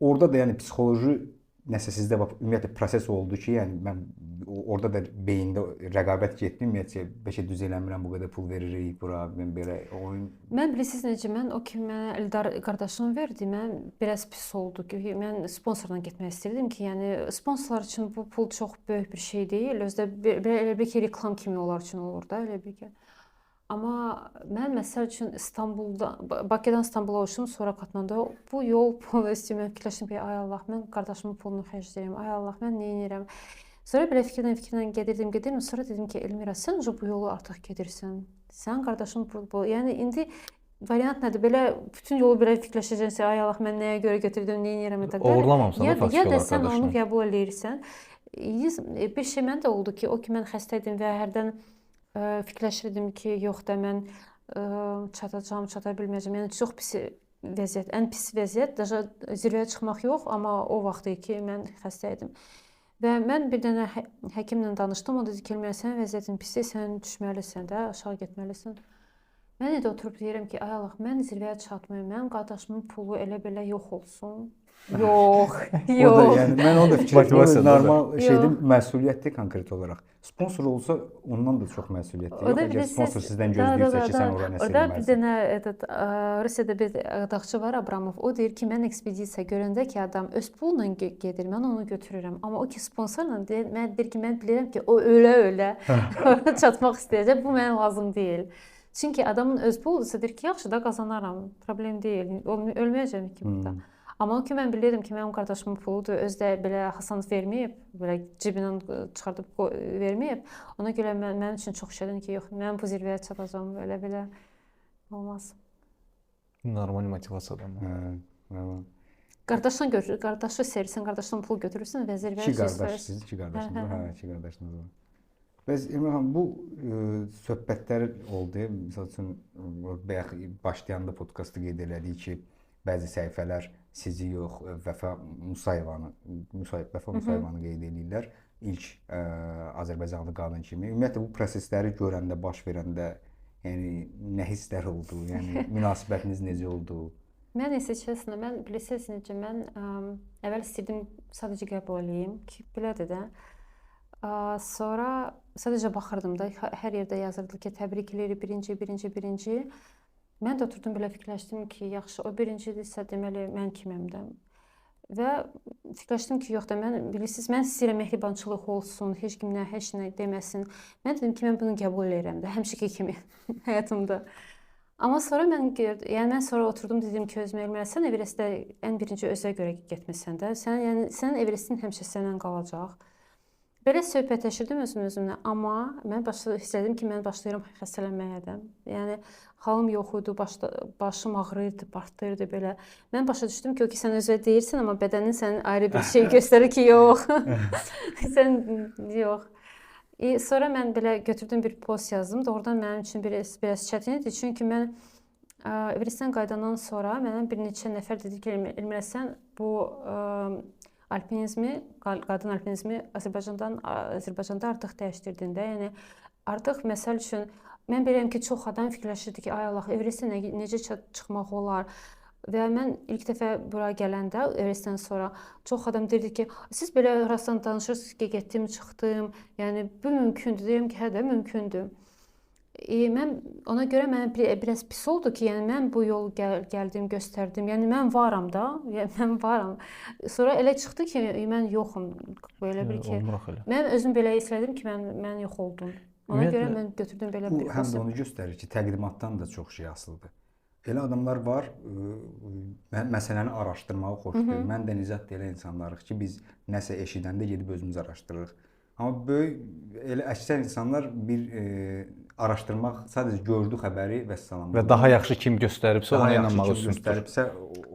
[SPEAKER 2] orada da yəni psixoloji nəsə sizdə ümumiyyətlə proses oldu ki, yəni mən orada da beyində rəqabət getdi, ümumiyyətlə bəlkə düz eləmirəm, bu qədər pul veririk bura, mən belə oyun.
[SPEAKER 1] Mən bilirsiniz necə, mən o ki mənə Eldar qardaşım verdi, mən biraz pis oldu ki, mən sponsorla getmək istirdim ki, yəni sponsorlar üçün bu pul çox böyük bir şey deyil, özdə elə bir ki reklam kimi onlar üçün olur da, elə bir ki. Amma mən məsəl üçün Bakıdan İstanbula uçdum, sonra Katmanduya bu yol pulu istəyirəm, fikirləşdim ki, ay Allah, mən qardaşımın pulunu xərcləyirəm, ay Allah, mən nə edirəm? Sonra belə fikirdən gedirdim, sonra dedim ki, Elmira, sən bu yolu artıq gedirsən, sən qardaşımın pulu, yəni indi variant nədir? Belə bütün yolu belə fikirləşəcəksən, ay Allah, mən nəyə görə götürdüm, nə edirəm?
[SPEAKER 3] Oğurlamamısan da faktiki
[SPEAKER 1] olaraq
[SPEAKER 3] qardaşını.
[SPEAKER 1] Ya da sən onu qəbul edirsən. Bir şey mən də oldu ki, o ki mən xəstə idim və hərdən fikirləşirdim ki, yox da mən çatacağam, çata bilməyəcəm. Yəni çox pis vəziyyət, ən pis vəziyyət, daha zirvəyə çıxmaq yox, amma o vaxt idi ki, mən xəstə idim. Və mən bir dənə həkimlə danışdım, o dedi ki, sən vəziyyətin pisdir, sən düşməlisən də, aşağı getməlisən. Mən də oturub deyirəm ki, ay Allah, mən zirvəyə çatmayım, mənim qardaşımın pulu elə belə yox olsun. Yox.
[SPEAKER 2] O da yəni mən onu da fikirləşirəm. Normal şeydir, məsuliyyətli konkret olaraq. Sponsor olsa ondan da çox məsuliyyətli. Əgər sponsor sizdən gözləyirsə ki, sən ora nəsə eləməlisən.
[SPEAKER 1] Orada bir dənə Rusiyada bir dağçı var, Abramov. O deyir ki, mən ekspedisiya görəndə ki, adam öz pulla gedir, mən onu götürürəm. Amma o ki sponsorla deyir ki, mən bilirəm ki, o ölə çatmaq istəyəcək. Bu mənə lazım deyil. Çünki adamın öz puludursa deyir ki, yaxşı da qazanaram, problem deyil. Ölməyəcəm ki burada. Amma o ki mən bilirdim ki, mənim qardaşımın puludur, özdə belə Hasan verməyib, belə cibindən çıxardıb verməyib. Ona görə mənim üçün çox şeydir ki, yox, mən bu zirvəyə çatacağam, belə olmaz.
[SPEAKER 3] Normal motivasiyadan.
[SPEAKER 2] Hə.
[SPEAKER 1] Qardaşla görür, qardaşı sevirsən, qardaşdan pul götürürsən və zirvəyə
[SPEAKER 2] çıxırsan. İki qardaşınız var. Bəs Elmira xanım, bu söhbətlər oldu. Məsəl üçün bayaq başlayanda podkastı qeyd elədik ki, bəzi səhifələr sizi yox, Vəfa Musayevanı qeyd edirlər. İlk Azərbaycanlı qadın kimi. Ümumiyyətlə bu prosesləri görəndə, baş verəndə, yəni nə hisslər oldu? Yəni münasibətiniz necə oldu?
[SPEAKER 1] Mən isə çəsnə, mən bilirsiniz necə, mən əvvəl istəyirdim sadəcə qəbul eləyim ki, belədir də. Sonra sadəcə baxırdım da, hər yerdə yazırdı ki, təbrik edirik, birinci. Mən də oturdum belə fikirləşdim ki, yaxşı, o birincidirsə, deməli mən kiməm də. Və fikirləşdim ki, yox da mən bilirsiniz, mən istəyirəm mehribançılıq olsun, heç kimlə heç nə deməsin. Mən dedim ki, mən bunu qəbul edirəm də, həmişəki kimi həyatımda. Amma sonra mən gördüm, yəni mən sonra oturdum dedim ki, özümə Elmira, sən Everestdə ən birinci özə görə getmisən də. Yəni sənin Everestin həmişə səndən qalacaq. Belə söhbətləşirdim özümlə, amma mən hiss etdim ki, mən başlayıram xəstələnməyə də. Yəni halım yox idi, başım ağrıyırdı, partlayırdı belə. Mən başa düşdüm ki, o ki sən özə deyirsən, amma bədənin sənin ayrı bir şey göstərir ki, yox. Sən yox. Sonra mən belə götürdüm bir post yazdım. Doğrudan mənim üçün biraz çətin idi. Çünki mən Everestdən qayıdandan sonra mənə bir neçə nəfər dedi ki, Elmira, sən bu alpinizmi, qadın alpinizmi Azərbaycanda artıq dəyişdirdin də. Yəni artıq məsəl üçün mən bilirəm ki, çox adam fikirləşirdi ki, ay Allah, Everestə necə çıxmaq olar? Və mən ilk dəfə bura gələndə Everestdən sonra çox adam deyirdi ki, siz belə rastan danışırsınız ki, getdim, çıxdım. Yəni bu mümkündür. Deyirəm ki, hə də mümkündür. Mən ona görə mənə biraz pis oldu ki, yəni mən bu yol gəldim, göstərdim. Yəni mən varam da, yəni mən varam. Sonra elə çıxdı ki, mən yoxum. Belə bir ki, mən özüm belə hiss etdim ki, mən yox oldum. Ona görə mən götürdüm belə bir.
[SPEAKER 2] Bu həm də onu göstərir ki, təqdimatdan da çox şey asılıdır. Elə adamlar var, məsələni araşdırmağı xoş görür. Mən də Nizat elə insanlarıq ki, biz nəsə eşidəndə gedib özümüz araşdırırıq. Amma böyük elə əksər insanlar bir araşdırmaq, sadəcə gördü xəbəri və salam.
[SPEAKER 3] Və daha yaxşı kim göstəribsə ona inanmağı
[SPEAKER 2] göstəribsə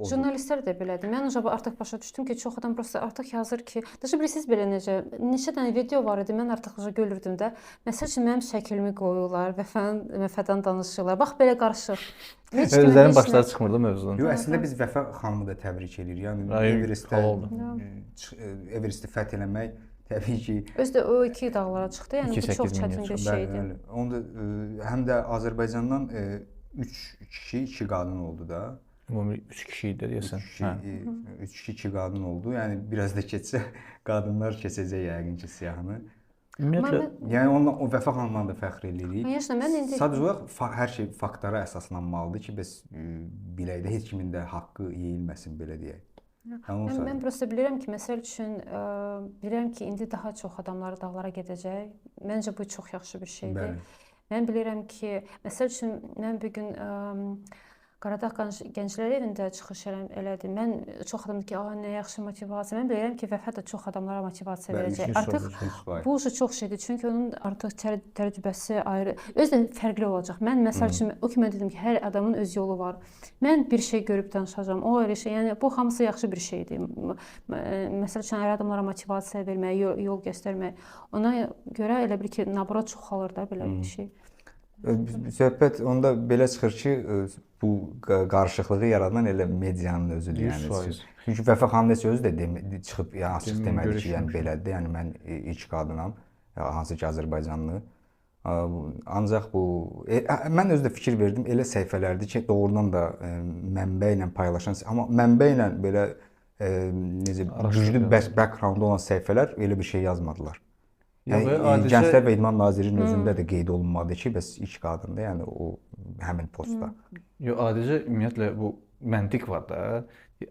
[SPEAKER 1] jurnalistlər də belədir. Mən artıq başa düşdüm ki, çox adam prosta artıq yazır ki, dəşə bilirsiniz belə neçə dənə video var idi, mən artıq görürdüm də. Məsəl üçün mənim şəklimi qoyurlar, Vəfadan danışırlar. Bax belə qarışıq.
[SPEAKER 3] Özlərinin başları çıxmırdı mövzudan.
[SPEAKER 2] Yox, əslində biz Vəfa xanımı da təbrik edirik. Yəni Everesti fəth eləmək təbii ki,
[SPEAKER 1] özü də o 2 dağlara çıxdı. Yəni bu çox çətin bir şeydir.
[SPEAKER 2] Onda həm də Azərbaycandan 3 kişi, 2 qadın oldu da.
[SPEAKER 3] Ümumi 3 kişi idi deyəsən.
[SPEAKER 2] 3 kişi, 2 qadın oldu. Yəni biraz da keçsə qadınlar keçəcək yəqin ki siyahını.
[SPEAKER 3] Ümumiyyətlə,
[SPEAKER 2] yəni onunla o Vəfa xanımla da fəxr edirik.
[SPEAKER 1] Mən indi
[SPEAKER 2] sadəcə olaraq hər şey faktlara əsaslanmalıdır ki, biz bilək də heç kimin də haqqı yeyilməsin belə deyək.
[SPEAKER 1] Mən prosta bilirəm ki, məsəl üçün bilirəm ki, indi daha çox adamlar dağlara gedəcək. Məncə bu çox yaxşı bir şeydir. Mən bilirəm ki, məsəl üçün mən bu gün Qaradağ Gənclər Evində çıxış elədim. Mən çox adam deyir ki, nə yaxşı motivasiya. Mən bilirəm ki, Vəfa da çox adamlara motivasiya verəcək. Artıq bu çox şeydir. Çünki onun artıq təcrübəsi ayrı, özü də fərqli olacaq. Mən məsəl üçün o ki mən dedim ki, hər adamın öz yolu var. Mən bir şey görüb danışacağam. O ayrı şey. Yəni bu hamısı yaxşı bir şeydir. Məsəl üçün hər adamlara motivasiya vermək, yol göstərmək. Ona görə elə bir ki, nabara çoxalır da belə bir şey.
[SPEAKER 2] Söhbət onda belə çıxır ki, bu qarışıqlığı yaradan elə medianın özüdür. Yəni çünki Vəfa xanım özü də çıxıb açıq demədi ki, yəni belədir. Yəni mən ilk qadınam, hansı ki Azərbaycanlı. Ancaq bu mən özü də fikir verdim, elə səhifələrdir ki, doğrudan da mənbə ilə paylaşan, amma mənbə ilə belə necə güclü background olan səhifələr elə bir şey yazmadılar. Yəni Gənclər və İdman Nazirliyinin özündə də qeyd olunmadı ki, bəs ilk qadındır, yəni o həmin postda.
[SPEAKER 3] Yox, adicə ümumiyyətlə bu məntiq var da.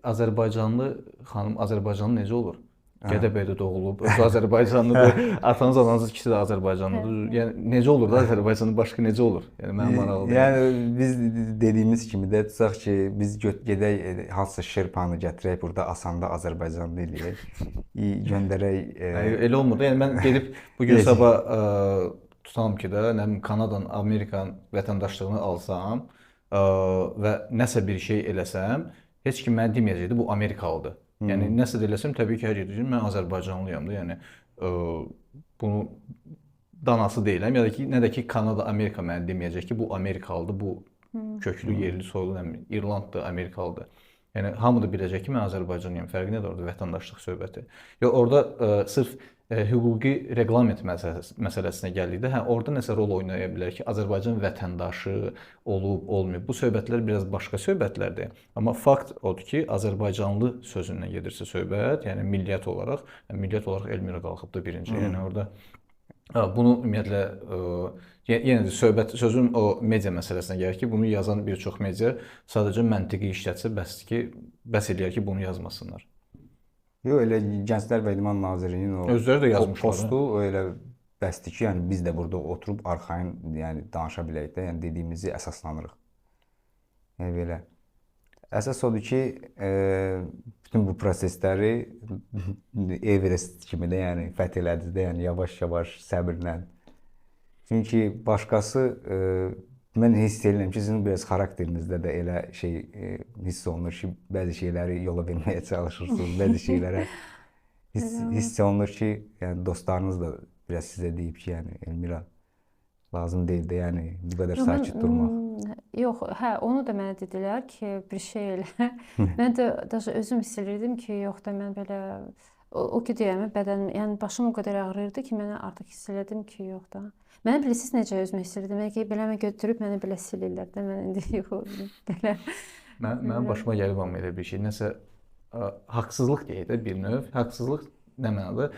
[SPEAKER 3] Azərbaycanlı xanım Azərbaycanlı necə olur? Gədəbəydə doğulub, özü Azərbaycanlıdır, atanız, ananız ikisi də Azərbaycanlıdır. Yəni necə olur da Azərbaycanlı başqa necə olur? Yəni mənim maraqlıdır.
[SPEAKER 2] Yəni biz dediyimiz kimi də tutaq ki, biz gedək hansısa Şerpanı gətirək burada asanda Azərbaycanlı eləyək, göndərək.
[SPEAKER 3] Elə olmur da. Yəni mən gedib bu gün sabah tutam ki də, nə bilim Kanadan, Amerikan vətəndaşlığını alsam və nəsə bir şey eləsəm, heç kim mənə deməyəcəkdi bu Amerikalıdır. Yəni nəsə də eləsəm təbii ki, hər gedəcəm mən Azərbaycanlıyam da. Yəni bunu danası deyiləm ya da ki, nə də ki Kanada, Amerika mənə deməyəcək ki, bu Amerikalıdır, bu köklü, yerli, soylu, İrlanddır, Amerikalıdır. Yəni hamı da biləcək ki, mən Azərbaycanlıyam. Fərqi nədir orada vətəndaşlıq söhbəti? Yox, orada sırf hüquqi reqlament məsələsinə gəldikdə, hə, orada nəsə rol oynaya bilər ki, Azərbaycan vətəndaşı olub, olmayıb. Bu söhbətlər biraz başqa söhbətlərdir. Amma fakt odur ki, Azərbaycanlı sözündən gedirsə söhbət, yəni millət olaraq Elmira qalxıb da birinci. Yəni orada bunu ümumiyyətlə yenə də söhbət sözün o media məsələsinə gəlir ki, bunu yazan bir çox media sadəcə məntiqi işlətsə bəsdir ki, bəs eləyər ki, bunu yazmasınlar.
[SPEAKER 2] Yox, elə Gənclər və İdman Nazirliyinin o
[SPEAKER 3] özləri də yazmışlar.
[SPEAKER 2] Postu elə bəsdir ki, yəni biz də burada oturub arxayın, yəni danışa bilək də, yəni dediyimizi əsaslanırıq. Yəni belə. Əsas odur ki, bütün bu prosesləri Everest kimi də, yəni fəth elədiniz də, yəni yavaş-yavaş səbirlə. Çünki başqası mən hiss edirəm ki, sizin biraz xarakterinizdə də elə şey hiss olunur ki, bəzi şeyləri yola verməyə çalışırsınız, bəzi şeylərə hiss olunur ki, yəni dostlarınız da biraz sizə deyib ki, yəni Elmira lazım deyil də, yəni bu qədər sakit durmaq.
[SPEAKER 1] Yox, hə, onu da mənə dedilər ki, bir şey elə. Mən də özüm hiss edirdim ki, yox da mən belə o ki deyəmə bədənim, yəni başım o qədər ağrıyırdı ki, mənə artıq hiss elədim ki, yox da. Mənə bilirsiniz necə özümü hiss edirdim? Belə mən götürüb məni belə silirlər də, mən indi yox belə.
[SPEAKER 3] Mənim başıma gəlib amma elə bir şey. Nəsə haqsızlıq deyək də bir növ. Haqsızlıq nə mənada?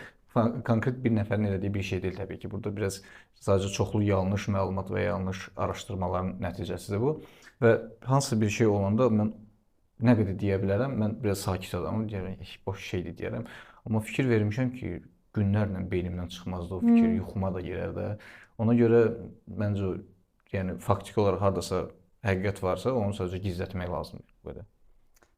[SPEAKER 3] Konkret bir nəfərin elədiyi bir şey deyil təbii ki. Burada biraz sadəcə çoxlu yanlış məlumat və yanlış araşdırmaların nəticəsidir bu. Və hansısa bir şey olanda mən nə qədər deyə bilərəm? Mən biraz sakit adamım, deyərəm, boş şeydir deyərəm. Amma fikir vermişəm ki, günlərlə beynimdən çıxmazdı o fikir, yuxuma da girər də. Ona görə məncə yəni faktiki olaraq hardasa həqiqət varsa, onu sadəcə gizlətmək lazımdır bu qədər.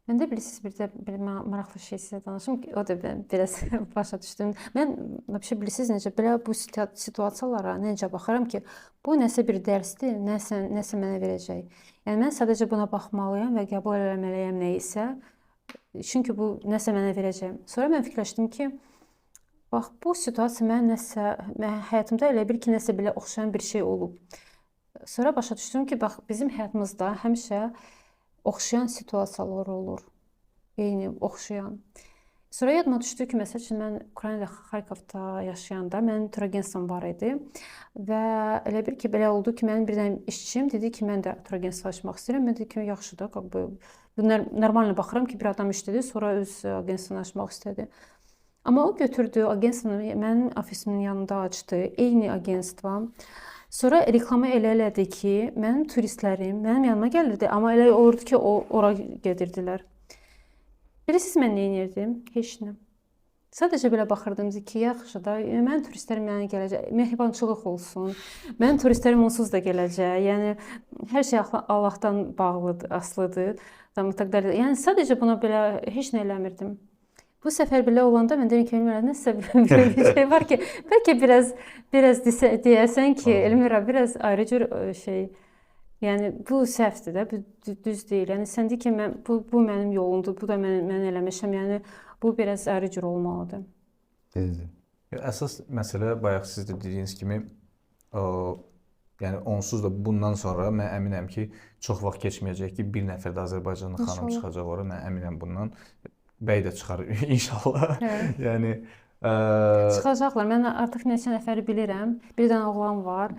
[SPEAKER 1] Mən də bilirsiniz bir maraqlı şey sizə danışım ki, o da mən biraz başa düşdüm. Mən bilirsiniz necə belə bu situasiyalara necə baxıram ki, bu nəsə bir dərsdir, nəsə mənə verəcək. Yəni mən sadəcə buna baxmalıyam və qəbul etməliyəm nə isə. Çünki bu nəsə mənə verəcək. Sonra mən fikirləşdim ki, bax bu situasiya mən həyatımda elə bir ki, nəsə belə oxşayan bir şey olub. Sonra başa düşdüm ki, bax bizim həyatımızda həmişə oxşayan situasiyalar olur. Eyni oxşayan. Sonra yadıma düşdü ki, məsəl üçün mən Ukraynada Xarkovda yaşayanda mənim Turagensam var idi və elə bir ki, belə oldu ki, mənim bir dənə işçim dedi ki, mən də Turagensam açmaq istəyirəm. Mən dedim ki, yaxşıdır, normal baxıram ki, bir adam işlədi, sonra öz agentini açmaq istədi. Amma o götürdü agentini mənim ofisimin yanında açdı, eyni agentstva. Sonra reklamı elə elədi ki, mənim turistlərim mənim yanıma gəlirdi, amma elə olurdu ki, ora gedirdilər. Bilirsiniz mən nə edirdim? Heç nə. Sadəcə belə baxırdım ki, yaxşı da, mənim turistlərim mənə gələcək, mehribançılıq olsun, mənim turistlərim onsuz da gələcək. Yəni hər şey Allahdan bağlıdır, asılıdır. Yəni sadəcə buna belə heç nə eləmirdim. Bu səfər belə olanda mən dedim ki, Elmira, nəsə bir şey var ki, bəlkə biraz deyəsən ki, Elmira, biraz ayrı cür şey, yəni bu səhvdir də, bu düz deyil. Yəni sən deyir ki, bu mənim yolumdur, bu da mən eləmişəm, yəni bu biraz ayrı cür olmalıdır.
[SPEAKER 2] Düzdür.
[SPEAKER 3] Əsas məsələ bayaq siz də dediyiniz kimi, yəni onsuz da bundan sonra mən əminəm ki, çox vaxt keçməyəcək ki, bir nəfər də Azərbaycanlı xanım çıxacaq ora, mən əminəm bundan. Bəy də çıxar inşallah. Yəni
[SPEAKER 1] çıxacaqlar. Mən artıq neçə nəfəri bilirəm. Bir dənə oğlan var.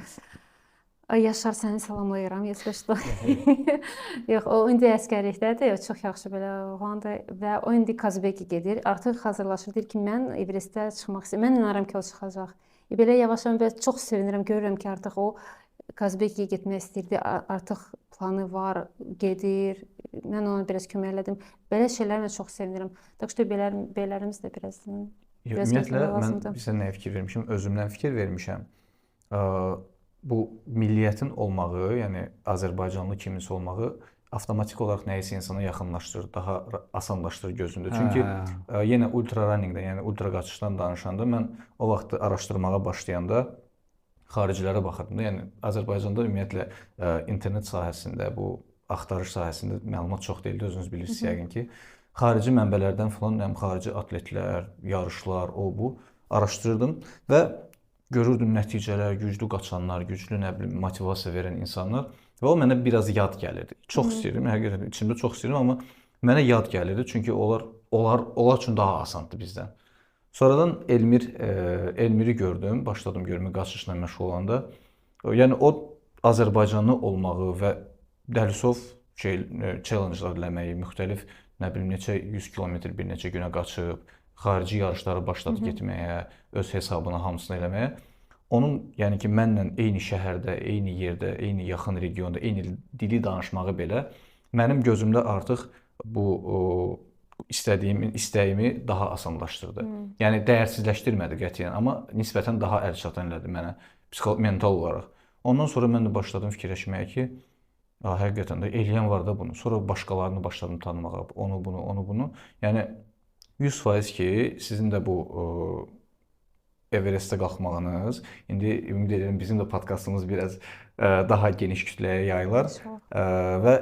[SPEAKER 1] Yaşar, səni salamlayıram. Yox, o indi əskərlikdədir. Çox yaxşı belə oğlandır və o indi Kazbeki gedir. Artıq hazırlaşır. Deyir ki, mən Everestdə çıxmaq istəyirəm. Mən inanıram ki, o çıxacaq. Belə yavaş-yavaş çox sevinirəm. Görürəm ki, artıq o Kazbekiyə getmək istəyirdi. Artıq planı var, gedir. Mən ona biraz kömək elədim. Belə şeylərə mən çox sevinirəm. Tak ki, beylərimiz də biraz
[SPEAKER 3] ümumiyyətlə, mən bizə nəyə fikir vermişəm? Özümdən fikir vermişəm. Bu milliyyətin olmağı, yəni Azərbaycanlı kimisi olmağı avtomatik olaraq nəyisə insana yaxınlaşdırır, daha asanlaşdırır gözündə. Çünki yenə ultra runningdən, yəni ultra qaçışdan danışanda mən o vaxt araşdırmağa başlayanda xaricilərə baxırdım da. Yəni Azərbaycanda ümumiyyətlə internet sahəsində, bu axtarış sahəsində məlumat çox deyildi, özünüz bilirsiniz yəqin ki. Xarici mənbələrdən falan, xarici atletlər, yarışlar, bu araşdırdım və görürdüm nəticələr, güclü qaçanlar, güclü motivasiya verən insanlar və o mənə biraz yad gəlirdi. Çox istəyirdim, həqiqətən içimdə çox istəyirdim, amma Mənə yad gəlirdi, çünki onlar üçün daha asandır bizdən. Sonradan Elmiri gördüm, başladım görməyə qaçışla məşğul olanda. Yəni o Azərbaycanlı olmağı və Dəlisov challenge-lar eləməyi, müxtəlif nə bilim neçə 100 kilometr bir neçə günə qaçıb, xarici yarışlara başladı getməyə, öz hesabına hamısını eləməyə. Onun yəni ki, mənlə eyni şəhərdə, eyni yerdə, eyni yaxın regionda, eyni dili danışmağı belə mənim gözümdə artıq bu istəyimi daha asanlaşdırdı. Yəni dəyərsizləşdirmədi qətiyyən, amma nisbətən daha əlçatan elədi mənə mental olaraq. Ondan sonra mən də başladım fikirləşməyə ki, həqiqətən də eləyən var da bunu. Sonra başqalarını başladım tanımağa, onu bunu. Yəni 100% ki, sizin də bu Everestə qalxmağınız, indi ümid edirəm bizim də podkastımız biraz daha geniş kütləyə yayılar və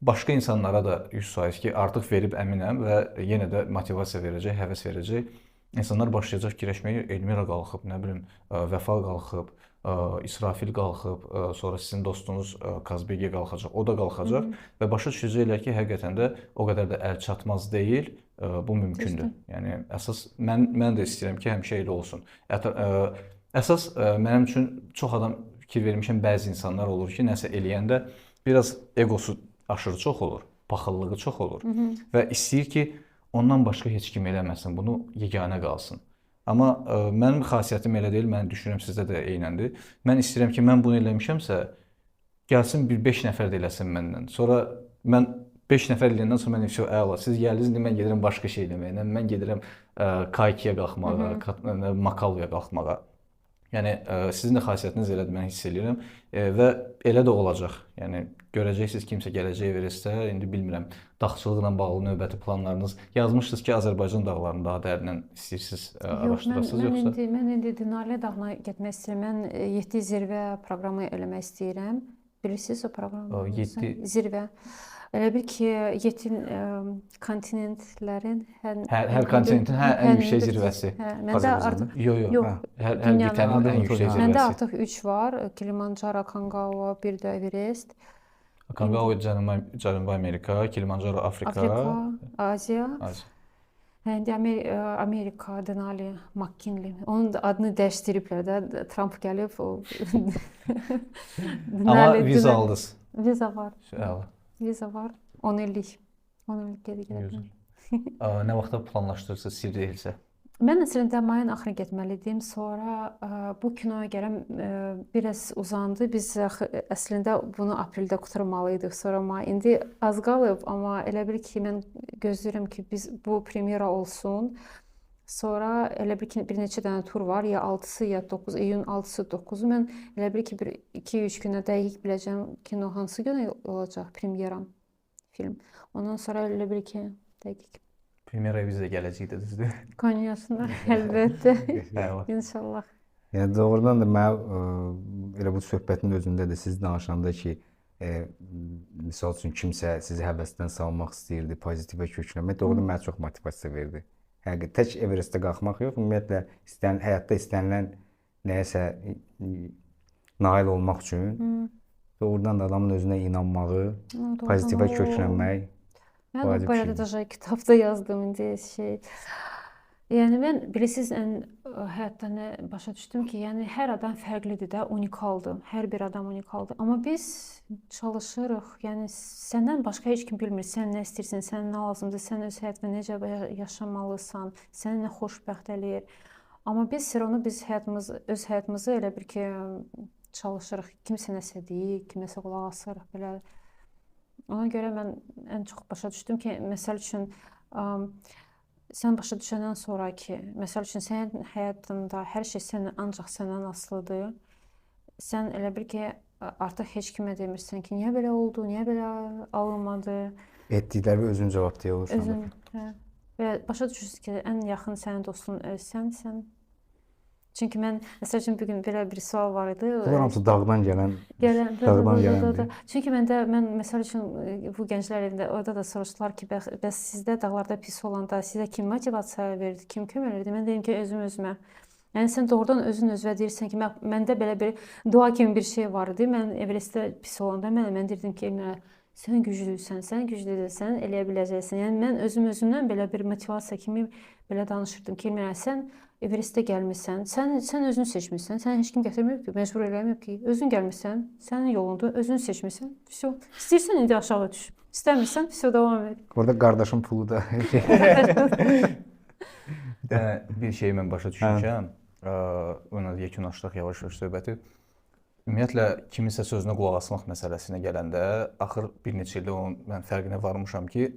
[SPEAKER 3] başqa insanlara da 100% ki, artıq verib əminəm və yenə də motivasiya verəcək, həvəs verəcək. İnsanlar başlayacaq fikirləşməyə, Elmira qalxıb, nə bilim, Vəfa qalxıb, İsrafil qalxıb, sonra sizin dostunuz Kazbegi qalxacaq, o da qalxacaq və başa düşəcəklər ki, həqiqətən də o qədər də əl çatmaz deyil, bu mümkündür. Yəni əsas mən də istəyirəm ki, həmişə elə olsun. Əsas mənim üçün çox adam fikir vermişəm, bəzi insanlar olur ki, nəsə eləyəndə biraz egosu aşırı çox olur, paxıllığı çox olur və istəyir ki, ondan başqa heç kim eləməsin, bunu yeganə qalsın. Amma mənim xasiyyətim elə deyil, mən düşünürəm sizdə də eynəndir. Mən istəyirəm ki, mən bunu eləmişəmsə, gəlsin bir 5 nəfər də eləsin məndən. Sonra mən 5 nəfər eləyəndən sonra mən deyirəm, əla, siz gəldiniz, mən gedirəm başqa şey eləməyə, mən gedirəm Kaykiyə qalxmağa, Makalvaya qalxmağa. Yəni sizin də xasiyyətiniz elədir, mən hiss edirəm və elə də olacaq. Yəni görəcəksiniz kimsə gələcək Everestə, indi bilmirəm, dağçılıqla bağlı növbəti planlarınız yazmışdınız ki, Azərbaycan dağlarını daha dərindən istəyirsiniz araşdırasınız yoxsa?
[SPEAKER 1] Mən indi Denali dağına getmək istəyirəm. Mən 7 zirvə proqramı eləmək istəyirəm. Bilirsiniz o proqramı?
[SPEAKER 3] 7
[SPEAKER 1] zirvə. Elə bil ki, 7 kontinentlərin
[SPEAKER 3] hər kontinentin ən yüksək zirvəsi.
[SPEAKER 1] Məndə artıq
[SPEAKER 3] yox, hər qitənin ən yüksək zirvəsi.
[SPEAKER 1] Məndə artıq 3 var. Kilimanjaro, Konqaua, bir də Everest.
[SPEAKER 3] Konqaua Cənubi Amerika, Kilimanjaro Afrika,
[SPEAKER 1] Asiya. İndi Amerika, Denali, McKinley. Onun adını dəyişdiriblər də. Trump gəlib o
[SPEAKER 3] Amma viza aldınız.
[SPEAKER 1] Viza var.
[SPEAKER 3] Əla.
[SPEAKER 1] Viza var. 10 illik. 10 illik gedir.
[SPEAKER 3] Nə vaxtda planlaşdırırsınız, sir deyilsə?
[SPEAKER 1] Mən əslində mayın axırı getməlidim. Sonra bu kinoya görə biraz uzandı. Biz əslində bunu apreldə qurtarmalıydıq. Sonra may. İndi az qalıb, amma elə bil ki, mən gözləyirəm ki, biz bu premyera olsun. Sonra elə bil ki, bir neçə dənə tur var. Ya 6-sı, ya 9, iyun 6-sı, 9-u. Mən elə bil ki, 2-3 günə dəqiq biləcəm kino hansı günə olacaq premyeram film. Ondan sonra elə bil ki, dəqiq.
[SPEAKER 3] Premyeraya biz də gələcəyik, düzdür?
[SPEAKER 1] Konyasında, əlbəttə. İnşallah.
[SPEAKER 2] Yəni doğrudan da mən elə bu söhbətin özündə də siz danışanda ki, misal üçün kimsə sizi həvəsdən salmaq istəyirdi, pozitivə kökləmək, doğrudan mənə çox motivasiya verdi. Həqiqətən tək Everestə qalxmaq yox, ümumiyyətlə həyatda istənilən nəyəsə nail olmaq üçün doğrudan da adamın özünə inanmağı, pozitivə köklənmək.
[SPEAKER 1] Mən bu arada da kitabda yazdım indi şey. Yəni mən bilirsiniz, həyatda nə başa düşdüm ki, yəni hər adam fərqlidir də, unikaldır. Hər bir adam unikaldır. Amma biz çalışırıq. Yəni səndən başqa heç kim bilmir. Sən nə istəyirsən, sənə nə lazımdır, sən öz həyatını necə yaşamalısan, səni nə xoşbəxt eləyir. Amma biz öz həyatımızı elə bir ki çalışırıq. Kimsə nəsə deyir, kiməsə qulaq asırıq belə. Ona görə mən ən çox başa düşdüm ki, məsəl üçün sən başa düşəndən sonra ki, məsəl üçün sənin həyatında hər şey ancaq səndən asılıdır. Sən elə bil ki, artıq heç kimə demirsən ki, niyə belə oldu, niyə belə alınmadı.
[SPEAKER 2] Etdikləri özün cavabdeh olursan.
[SPEAKER 1] Özün, və başa düşürsün ki, ən yaxın sənin dostun sənsən. Çünki mən, məsəl üçün bugün belə bir sual var idi.
[SPEAKER 2] Bunlar hamısı dağdan gələn.
[SPEAKER 1] Çünki mən məsəl üçün bu gənclər evində orada da soruşdular ki, bəs sizdə dağlarda pis olanda sizə kim motivasiya verdi, kim kömək edirdi? Mən dedim ki, özümə. Yəni sən doğrudan özünə deyirsən ki, məndə belə bir dua kimi bir şey var idi. Mən Everestdə pis olanda mən deyirdim ki, sən güclüsən, eləyə biləcəksən. Yəni mən özümdən belə bir motivasiya kimi belə danışırdım ki, Elmira, sən Everestə gəlmisən, sən özün seçmisən, sən heç kim gətirməyib ki, məcbur eləməyib ki, özün gəlmisən, sənin yolundur, özün seçmisən. Vəsə, istəyirsən indi aşağı düş. İstəmirsən, vəsə davam et.
[SPEAKER 2] Orada qardaşın pulu da.
[SPEAKER 3] Bir dənə bir şeyi mən başa düşmüşəm. Ona yekunlaşdıq yavaş-yavaş söhbəti. Ümumiyyətlə kiminsə sözünə qulaq asmaq məsələsinə gələndə axır bir neçə ildə onun mən fərqinə varmışam ki,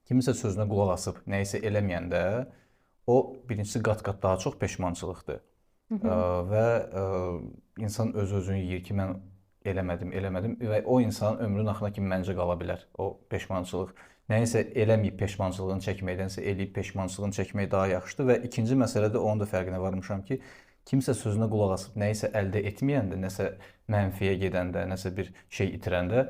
[SPEAKER 3] kiminsə sözünə qulaq asıb nəyisə eləməyəndə o birincisi qat-qat daha çox peşmançılıqdır. Və insan öz-özünü yeyir ki, mən eləmədim və o insan ömrünün axırına kimi məncə qala bilər. O peşmançılıq nəyisə eləməyib peşmançılığını çəkməkdənsə eləyib peşmançılığını çəkmək daha yaxşıdır və ikinci məsələdə onun da fərqinə varmışam ki, kimsə sözünə qulaq asıb nəyisə əldə etməyəndə, nəsə mənfiyə gedəndə, nəsə bir şey itirəndə,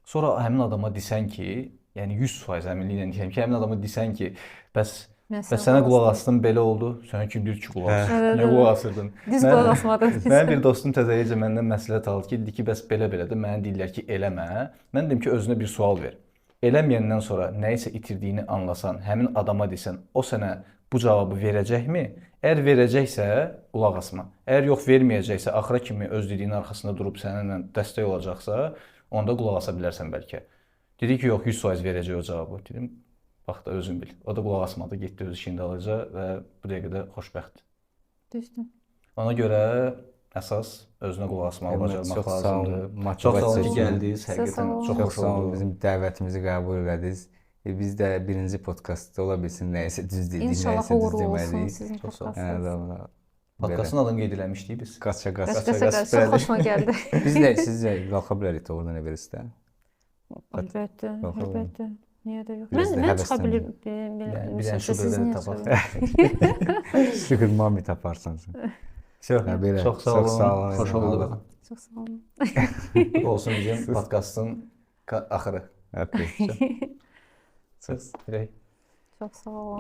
[SPEAKER 3] sonra həmin adama desən ki, yəni 100% əminliklə deyirəm ki, həmin adama desən ki, bəs sənə qulaq asdım, belə oldu, sənə kim deyir ki, qulaq asdın, nə qulaq asırdın?
[SPEAKER 1] Düz qulaq asmadın.
[SPEAKER 3] Mənim bir dostum təzəlicə məndən məsləhət aldı ki, dedi ki, bəs belə-belədir, mənə deyirlər ki, eləmə. Mən dedim ki, özünə bir sual ver. Eləməyəndən sonra nəyisə itirdiyini anlasan, həmin adama desən, o sənə bu cavabı verəcəkmi? Əgər verəcəksə, qulaq asma. Əgər yox verməyəcəksə, axıra kimi öz dediyinin arxasında durub səninlə dəstək olacaqsa, onda qulaq asa bilərsən bəlkə. Dedi ki, yox 100% verəcək o cavabı. Dedim, bax da özün bil. O da qulaq asmadı, getdi öz işində alacaq və bu dəqiqədə xoşbəxtdir.
[SPEAKER 1] Düzdür.
[SPEAKER 3] Ona görə əsas özünə qulaq asmağı bacarmaq lazımdır.
[SPEAKER 2] Çox sağ olun
[SPEAKER 3] ki, gəldiniz. Həqiqətən çox xoş oldu.
[SPEAKER 2] Bizim dəvətimizi qəbul elədiniz. Biz də birinci podkastda ola bilsin nəyisə düz dedik,
[SPEAKER 1] İnşallah
[SPEAKER 2] nəyisə düz
[SPEAKER 1] uğurlu olsun
[SPEAKER 2] demədik.
[SPEAKER 1] sizin
[SPEAKER 2] podkastınız.
[SPEAKER 3] Podkastın adını qeyd eləmişdik biz.
[SPEAKER 2] Qaça.
[SPEAKER 1] Çox xoşuma gəldi.
[SPEAKER 2] Biz də sizcə qalxa bilərik oradan Everestə?
[SPEAKER 1] Əlbəttə. Niyə də yox?
[SPEAKER 2] Biraz da
[SPEAKER 1] Mən çıxa
[SPEAKER 2] həvəsləndim.
[SPEAKER 1] bilirəm.
[SPEAKER 3] Bir dənə şuqırdan tapaq.
[SPEAKER 2] Şükür mami taparsan sən.
[SPEAKER 3] Çox sağ olun. Xoş oldu.
[SPEAKER 1] Çox sağ olun.
[SPEAKER 3] Olsun bizim podkastın axırı.
[SPEAKER 2] Okey.
[SPEAKER 3] Çox sağ olun.
[SPEAKER 1] Çox sağ olun.